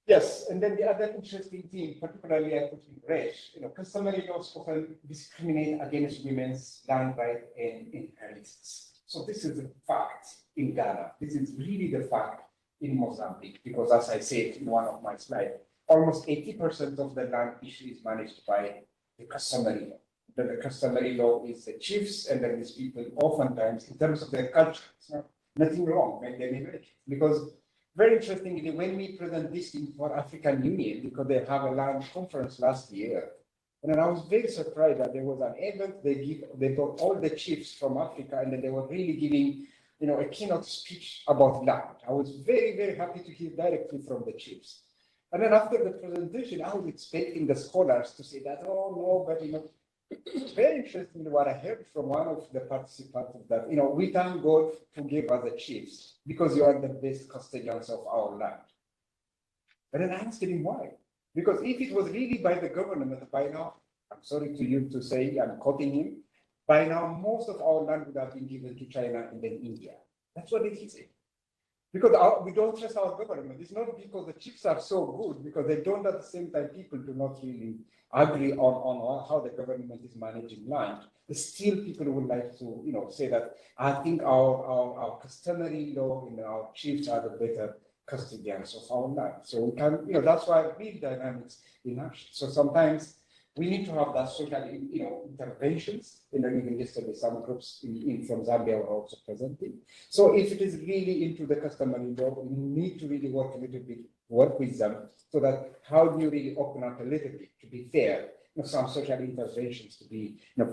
A: Yes, and then the other interesting thing, particularly I put in red, customary laws often discriminate against women's land right and inheritance. So this is a fact in Ghana. This is really the fact in Mozambique, because as I said in one of my slides, almost 80% of the land issue is managed by the customary law. The customary law is the chiefs, and then these people oftentimes, in terms of their culture, it's nothing wrong when they make it. Because very interestingly, when we present this in for African Union, because they have a land conference last year, and then I was very surprised that there was an event they got all the chiefs from Africa, and then they were really giving a keynote speech about land. I was very, very happy to hear directly from the chiefs. And then after the presentation, I was expecting the scholars to say that, oh no, but very interesting what I heard from one of the participants that, we thank God to give us the chiefs because you are the best custodians of our land. And then I asked him why. Because if it was really by the government by now, I'm sorry to you to say, I'm quoting him, by now most of our land would have been given to China and then India. That's what it is. Because we don't trust our government. It's not because the chiefs are so good, because they don't at the same time, people do not really agree on how the government is managing land. But still people would like to, say that I think our customary law and our chiefs are the better custodians of our land. So we can, that's why real dynamics in action. So sometimes we need to have that social, interventions. Even yesterday, some groups from Zambia were also presenting. So if it is really into the customary law, we need to really work a little bit, work with them, so that how do you really open up a little bit to be fair, some social interventions to be,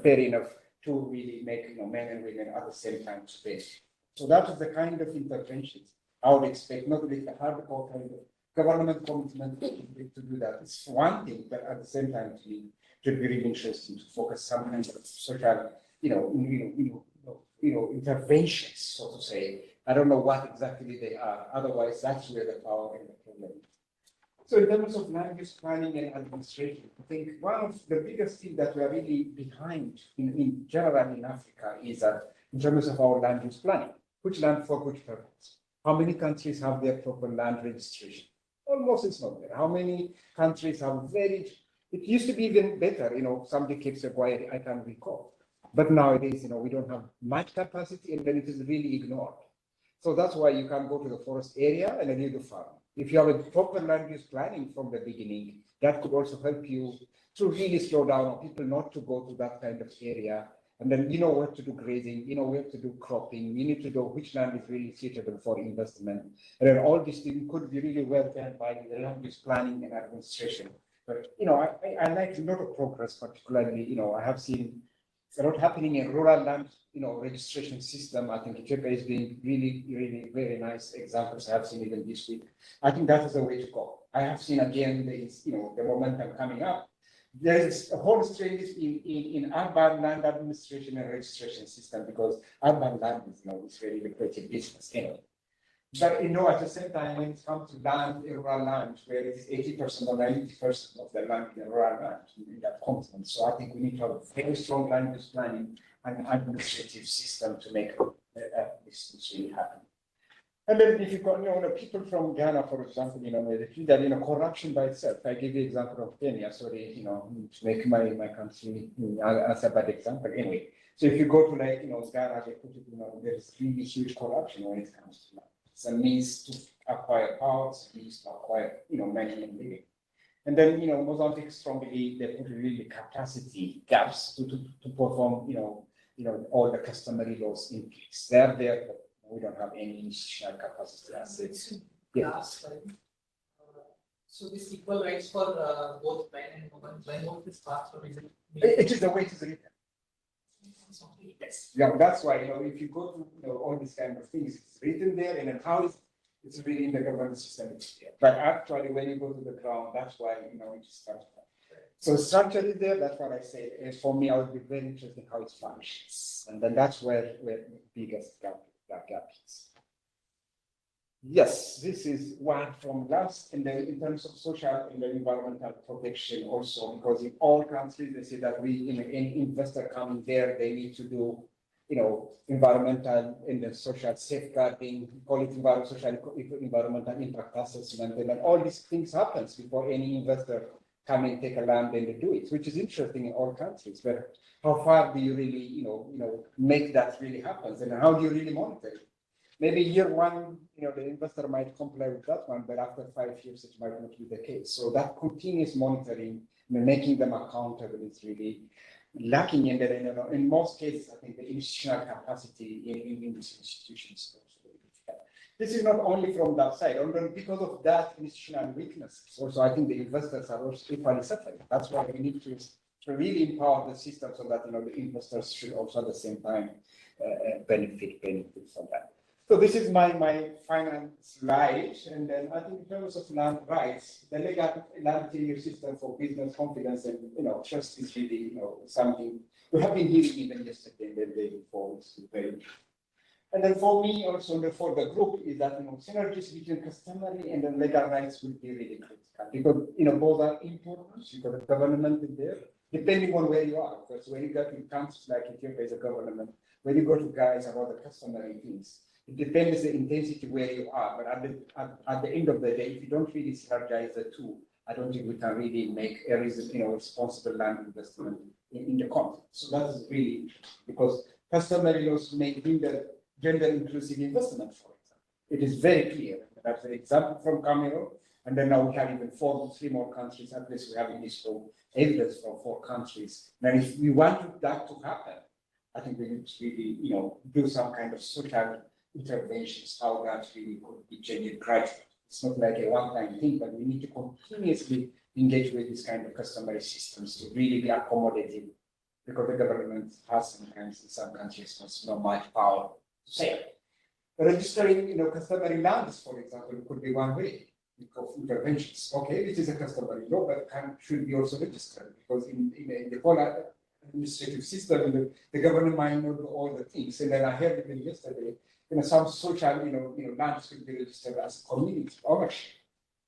A: fair enough to really make, men and women at the same time space. So that is the kind of interventions I would expect, not really the hardcore kind of government commitment to do that. It's one thing, but at the same time, it would be really interesting to focus some kind of social, interventions, so to say. I don't know what exactly they are. Otherwise, that's where the power and the problem is. So in terms of land use planning and administration, I think one of the biggest things that we are really behind in general in Africa is that in terms of our land use planning, which land for which purpose? How many countries have their proper land registration? Almost it's not there. How many countries have it used to be even better, some decades ago, I can recall. But nowadays, we don't have much capacity and then it is really ignored. So that's why you can go to the forest area and then you do farm. If you have a proper land use planning from the beginning, that could also help you to really slow down people not to go to that kind of area. And then you know where to do grazing, where to do cropping, you need to know which land is really suitable for investment. And then all these things could be really well done by the land use planning and administration. But, I like a lot of progress, particularly, I have seen a lot happening in rural land, registration system. I think Ethiopia is being really, really very nice examples I have seen even this week. I think that is the way to go. I have seen again, the momentum coming up. There is a whole strange in urban land administration and registration system, because urban land is very lucrative business anyway. But at the same time, when it comes to land, rural land, where it is 80% or 90% of the land in rural land in that continent. So I think we need to have a very strong land use planning and administrative system to make this really happen. And then if you got, people from Ghana, for example, they feel that, corruption by itself. I give you the example of Kenya, sorry, to make my country as a bad example anyway. So if you go to Ghana, they put it, there's really huge corruption when it comes to land. It's a means to acquire powers, means to acquire, money and living. And then, Mozambique strongly, they put really capacity gaps to perform, all the customary laws in place. They're there, but we don't have any institutional capacity assets. Yes.
H: So this equal rights for both men and women, when both this path for reason.
A: It is the way it is written. Yes. Yeah, that's why, if you go to all these kind of things, it's written there, and then how it's really in the government system, it's there. But actually, when you go to the ground, that's why, it starts. So structure is there, that's what I say. For me, I would be very interested in how it functions. And then that's where the biggest gap is. Yes, this is one from last, and then in terms of social and environmental protection also, because in all countries they say that any investor coming there, they need to do, environmental and then social safeguarding, call it environmental impact assessment, and then all these things happens before any investor come and take a land and do it, which is interesting in all countries. But how far do you really, make that really happen, and how do you really monitor it? Maybe year one, the investor might comply with that one, but after 5 years, it might not be the case. So that continuous monitoring, making them accountable is really lacking. And then, in most cases, I think the institutional capacity in these institutions. This is not only from that side, and because of that institutional weakness. Also, I think the investors are also equally suffering. That's why we need to really empower the system so that the investors should also at the same time benefit from that. So this is my final slide, and then I think in terms of land rights, the legal land tenure system for business confidence and trust is really something we have been hearing even yesterday and the day before. It's very interesting. And then for me also for the group is that synergies between customary and then legal rights will be really critical, because both are important. You've got the government in there, depending on where you are. Because when you go to countries like Ethiopia as a government, when you go to guys about the customary things, it depends the intensity where you are. But at the end of the day, if you don't really synergize the two, I don't think we can really make a reason, responsible land investment in the country. So that is really because customary laws may hinder gender inclusive investment, for example. It is very clear. That's an example from Cameroon. And then now we have even three more countries, at least we have in this room, evidence from 4 countries. Now, if we want that to happen, I think we need to really, do some kind of social interventions, how that really could be changed gradually. It's not like a one-time thing, but we need to continuously engage with this kind of customary systems to really be accommodative, because the government has sometimes in some countries not much power to say. Registering, customary lands, for example, could be one way of interventions. Okay, this is a customary law, but should be also registered, because in the whole administrative system, the government might not do all the things. And then I heard even yesterday, some social, lands could be registered as community ownership.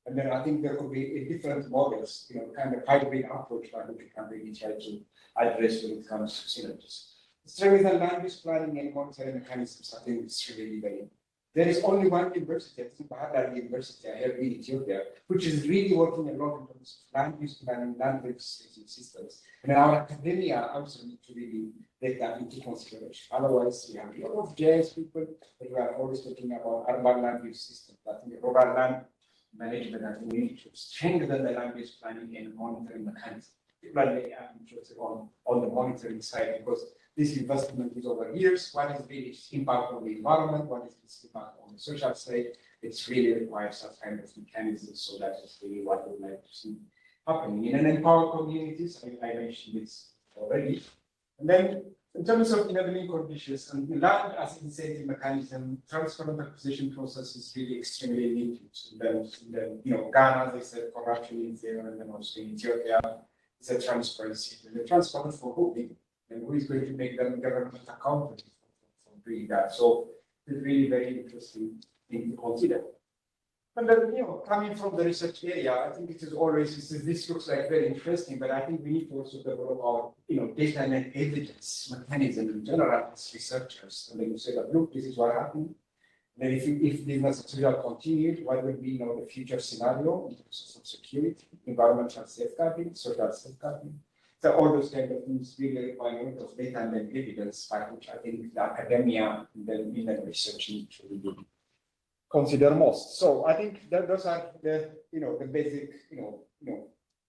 A: And then I think there could be a different models, kind of hybrid approach that we can really try to address when it comes to synergies. Strength and land use planning and monitoring mechanisms, I think it's really very. There is only one university, I think Bahadar University, I have in Ethiopia, which is really working a lot in terms of land use planning, land registration systems. And our academia also need to really take that into consideration. Otherwise, we have a lot of JS people, but we are always talking about urban land use systems. I think rural land management, I think we need to strengthen the land use planning and monitoring mechanism. People are interested on the monitoring side, because this investment is over years. What is really its impact on the environment? What is its impact on the social side? It's really requires some kind of mechanism. So that is really what we would like to see happening. And empower communities, I mentioned this already. And then in terms of enabling conditions and land as incentive mechanism, transparent acquisition process is really extremely needed. Then Ghana, they said corruption is there, and then also in Ethiopia, it's a transparency. And the transparent for who? And who is going to make them government accountable for doing that? So it's really very interesting thing to consider. And then, coming from the research area, I think it is always, this looks like very interesting, but I think we need to also develop our, data and evidence mechanism in general as researchers. And then you say that, look, this is what happened. Then if the material continued, what will be, the future scenario in terms of security, environmental safeguarding, social safeguarding. So all those kind of things really require a lot of data and then evidence, by which I think the academia and then even research need to really consider most. So I think that those are the the basic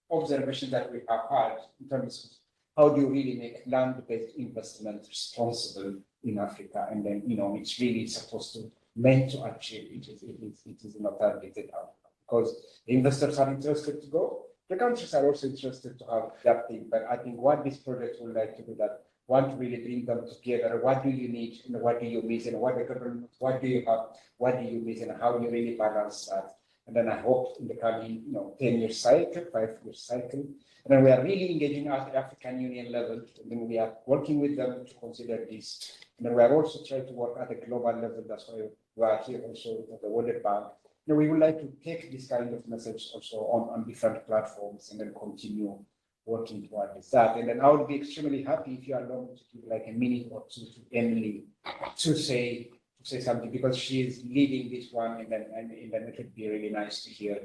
A: observations that we have had in terms of how do you really make land-based investment responsible in Africa, and then it's really supposed to meant to achieve it is not targeted out, because the investors are interested to go. The countries are also interested to have that thing, but I think what this project would like to do that want to really bring them together. What do you need and what do you miss, and what the government, what do you have, what do you miss, and how you really balance that. And then I hope in the coming 10-year cycle, 5-year cycle, and then we are really engaging at the African Union level, and then we are working with them to consider this. And then we are also trying to work at the global level. That's why we are here also at the World Bank. We would like to take this kind of message also on different platforms and then continue working towards that. And then I would be extremely happy if you are allowed to give like a minute or two to Emily to say something, because she is leading this one, and then it would be really nice to hear.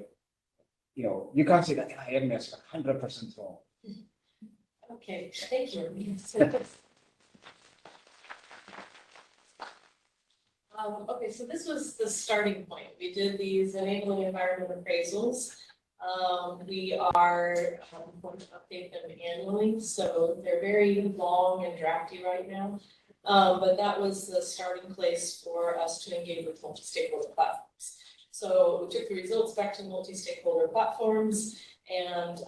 A: You can't say that I am 100% wrong.
D: Okay, thank you. Okay, so this was the starting point. We did these enabling environment appraisals. We are going to update them annually, so they're very long and drafty right now. But that was the starting place for us to engage with multi-stakeholder platforms. So we took the results back to multi-stakeholder platforms, and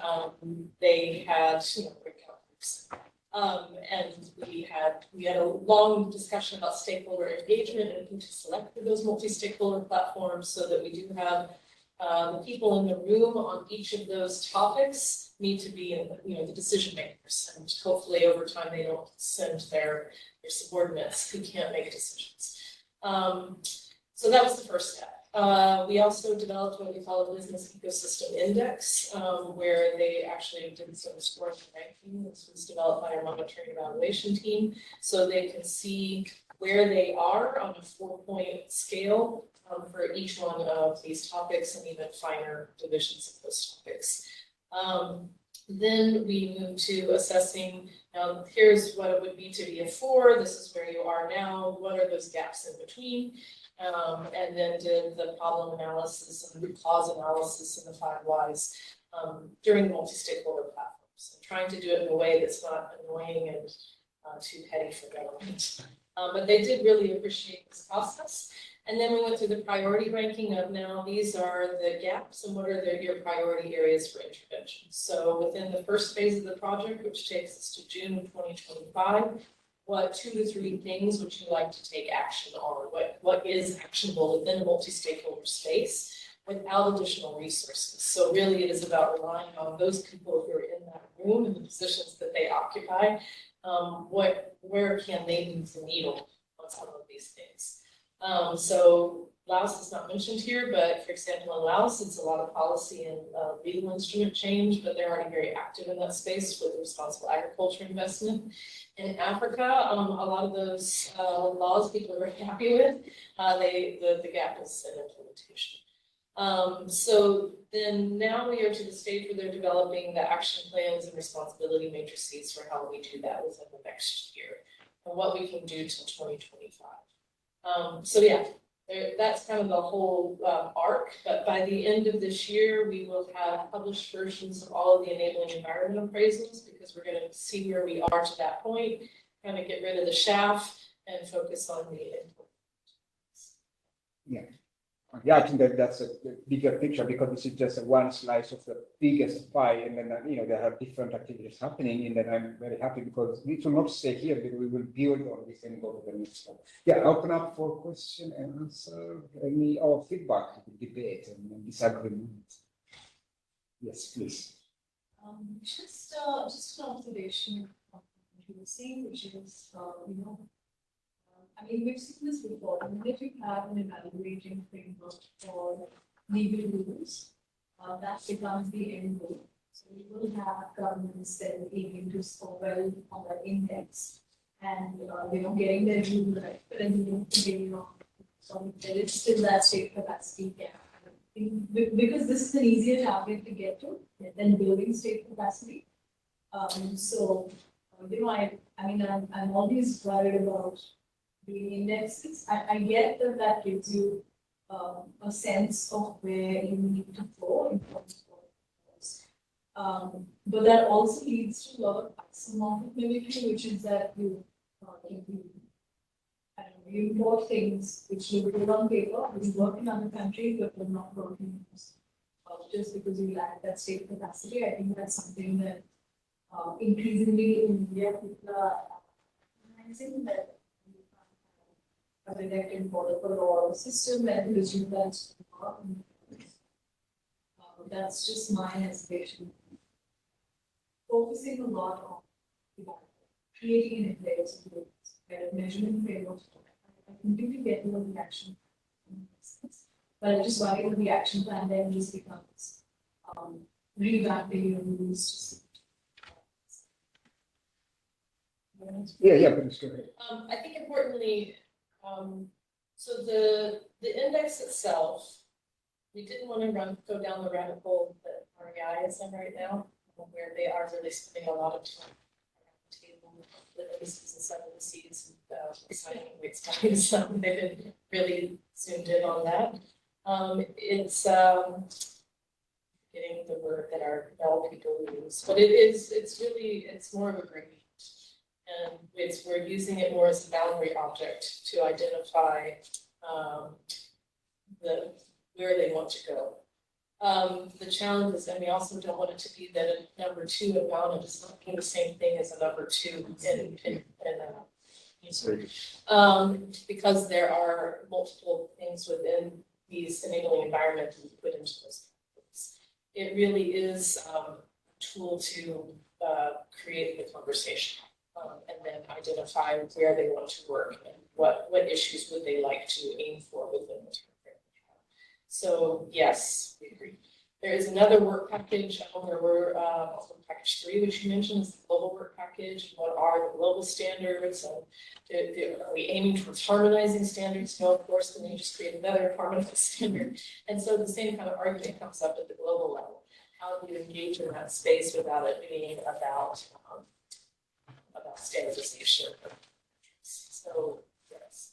D: they had breakout groups. And we had a long discussion about stakeholder engagement and who to select for those multi-stakeholder platforms, so that we do have the people in the room on each of those topics need to be the decision makers, and hopefully over time they don't send their subordinates who can't make decisions. So that was the first step. We also developed what we call a business ecosystem index, where they actually did some scoring and ranking. This was developed by our monitoring evaluation team, so they can see where they are on a 4-point scale for each one of these topics and even finer divisions of those topics. Then we move to assessing, here's what it would be to be a 4, this is where you are now, what are those gaps in between? And then did the problem analysis and root cause analysis and the 5 whys during multi-stakeholder platforms, and trying to do it in a way that's not annoying and too heady for government. But they did really appreciate this process. And then we went through the priority ranking of now these are the gaps and what are your priority areas for intervention. So within the first phase of the project, which takes us to June of 2025, what 2 to 3 things would you like to take action on? What is actionable within a multi-stakeholder space without additional resources? So really it is about relying on those people who are in that room and the positions that they occupy. Where can they move the needle on some of these things? So Laos is not mentioned here, but for example, in Laos, it's a lot of policy and legal instrument change, but they're already very active in that space with responsible agriculture investment. In Africa, a lot of those laws people are very happy with. The gap is in implementation. So then now we are to the stage where they're developing the action plans and responsibility matrices for how we do that within the next year and what we can do till 2025. So yeah, that's kind of the whole arc, but by the end of this year, we will have published versions of all of the enabling environment appraisals because we're going to see where we are to that point, kind of get rid of the chaff and focus on the input.
A: Yeah. Yeah, I think that's a bigger picture because this is just one slice of the biggest pie, and then there are different activities happening, and then I'm very happy because we will not stay here, but we will build on this and go to the next one. Yeah, open up for question and answer, any or feedback, debate, and disagreement. Yes, please.
D: Just an observation of what you were saying, which is I mean, we've seen this before. I mean, if you have an evaluating framework for legal rules, that becomes the end goal. So we will have governments then aiming to score well on the index and getting their rule right, but then getting wrong. So there is still that state capacity gap. Because this is an easier target to get to than building state capacity. So I'm always worried about the indexes. I get that gives you a sense of where you need to go in terms of but that also leads to a lot of axiomatic mimicry, which is that you import things which look good on paper, which work in other countries, but will not work in just because you lack that state capacity. I think that's something that increasingly in India people are recognizing that a direct border system and using that. That's just my hesitation. Focusing a lot on creating an index of measurement frameworks. I completely get the action, but I just worry that the action plan then just becomes revamping your rules.
A: Yeah, please go ahead.
D: I think importantly, so the index itself, we didn't want to go down the rabbit hole that REI is in right now, where they are really spending a lot of time around the table with the ACs and some of the Cs and signing weight studies. They've been really zoomed in on that. It's getting the word that our Bell people use, but it's more of a gradient. And we're using it more as a boundary object to identify where they want to go. The challenge is, and we also don't want it to be that a number 2 in Ghana does not mean the same thing as a number 2 in because there are multiple things within these enabling environments we put into those categories. It really is a tool to create the conversation. And then identify where they want to work and what issues would they like to aim for within the So yes, we agree. There is another work package, there were also package 3, which you mentioned, is the global work package. What are the global standards? And are we aiming towards harmonizing standards? No, of course, then you just create another harmonized standard. And so the same kind of argument comes up at the global level. How do you engage in that space without it being about standardization? So yes,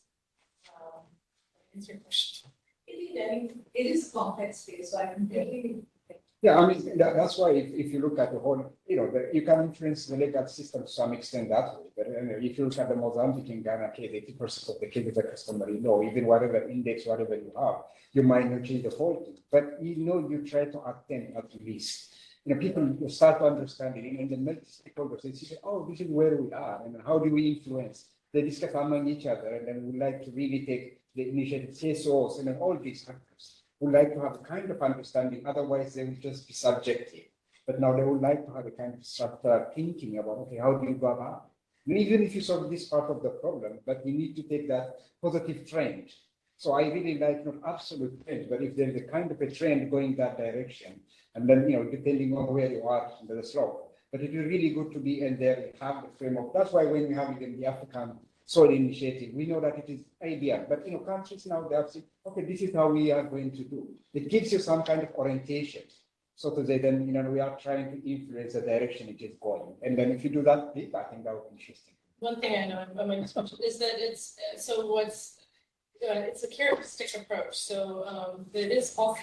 D: answer your question.
G: It is complex space, so I completely.
A: Yeah, I mean, that's why if you look at the whole, you can influence the legal system to some extent that way. But if you look at the Mozambique and Ghana case, 80% of the cases are customary law, even whatever index, whatever you have, you might not change the whole thing. But you try to attempt at least. People start to understand it, and the multi-stakeholders, they say, oh, this is where we are, and how do we influence? They discuss among each other, and then we like to really take the initiative, CSOs, and then all these actors would like to have a kind of understanding, otherwise they will just be subjective. But now they would like to have a kind of structured thinking about, okay, how do you go about it? And even if you solve this part of the problem, but we need to take that positive trend. So I really like not absolute trend, but if there's a kind of a trend going that direction, and then, depending on where you are under the slope, but it is really good to be in there, have the framework. That's why when we have even the African Soil Initiative, we know that it is ideal, but countries now they have said, okay, this is how we are going to do. It gives you some kind of orientation. So to say, then we are trying to influence the direction it is going. And then if you do that, I think that would be interesting.
D: One thing I know, is that it's a characteristic approach. So it is about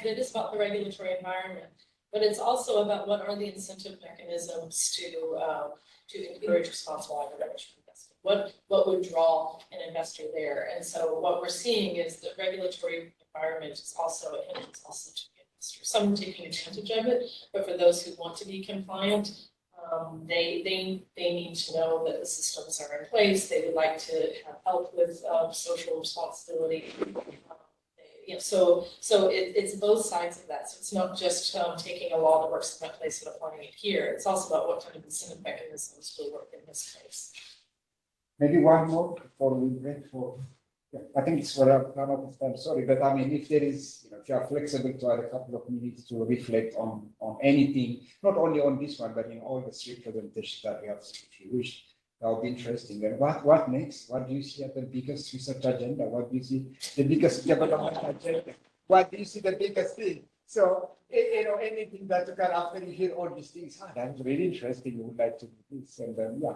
D: the regulatory environment, but it's also about what are the incentive mechanisms to encourage responsible agriculture. What would draw an investor there? And so what we're seeing is the regulatory environment is also a hindrance also to investors. Some taking advantage of it, but for those who want to be compliant, they need to know that the systems are in place. They would like to have help with social responsibility. So it's both sides of that. So it's not just taking a law that works in that place and applying it here. It's also about what kind of incentive mechanisms will work in this place.
A: Maybe one more before we break for. Yeah, I think it's for a lot of time. Sorry, but I mean, if there is, if you are flexible to add a couple of minutes to reflect on anything, not only on this one, but in all the 3 presentations that we have seen, if you wish, that would be interesting. And what next? What do you see as the biggest research agenda? What do you see the biggest development agenda? What do you see the biggest thing? So, anything that you can, after you hear all these things, that's really interesting. You would like to do this, and then yeah.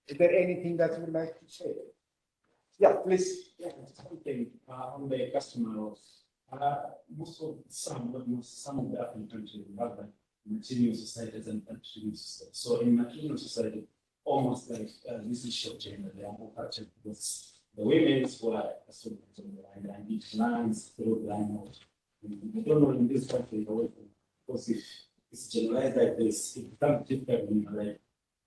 A: Is there anything that you would like to say? Yeah, please.
I: Yeah, something on the customers. Some of the African countries have material societies and material societies. So in material society, almost like this is short gender, they are more cultured because the women's were assumed on the line and it lands through the line out. I don't know in this country, because if it's generalized like this, it becomes difficult when you're like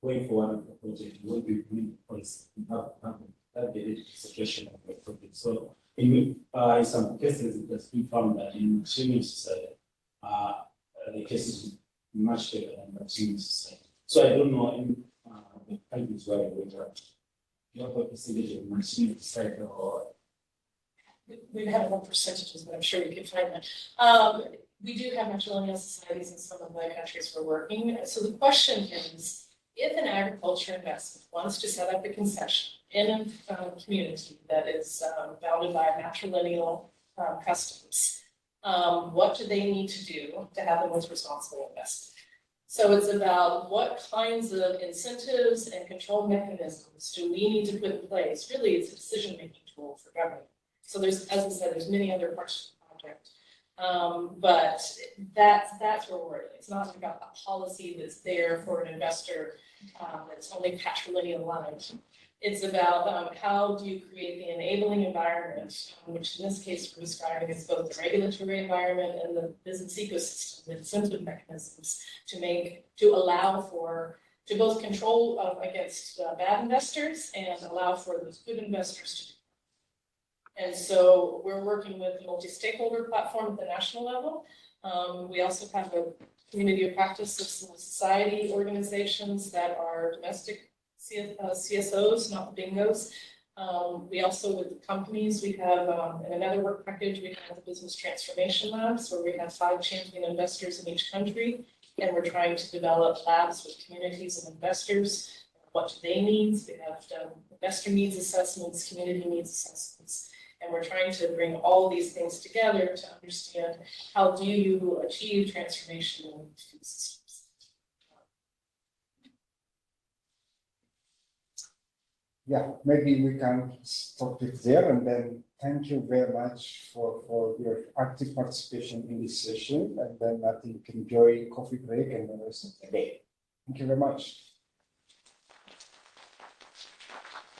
I: going forward with the project, you won't be doing policy, that the situation of the project. So in some cases, it has been found that in material society, the cases much better than material society. So I don't know in the countries where we are, what percentage of material society or
D: We have more percentages, but I'm sure you can find that. We do have matrilineal societies in some of the countries we're working. So the question is, if an agriculture investment wants to set up a concession in a community that is bounded by matrilineal customs, what do they need to do to have the most responsible investment? So it's about what kinds of incentives and control mechanisms do we need to put in place? Really, it's a decision-making tool for government. So there's, as I said, there's many other parts of the project. But that's where we're at. It's not about the policy that's there for an investor that's only patrilineal aligned. It's about how do you create the enabling environment, which in this case we're describing as both the regulatory environment and the business ecosystem, the incentive mechanisms to allow for, to both control against bad investors and allow for those good investors to do. And so we're working with a multi-stakeholder platform at the national level. We also have a community of practice of civil society organizations that are domestic CSOs, not bingos, We also, with the companies, we have, in another work package, we have the business transformation labs, where we have 5 champion investors in each country. And we're trying to develop labs with communities and investors. What do they need? We have investor needs assessments, community needs assessments. And we're trying to bring all these things together to understand how do you achieve transformation in food systems.
A: Yeah, maybe we can stop it there, and then thank you very much for your active participation in this session, and then I think enjoy coffee break and the rest of the day. Thank you very much.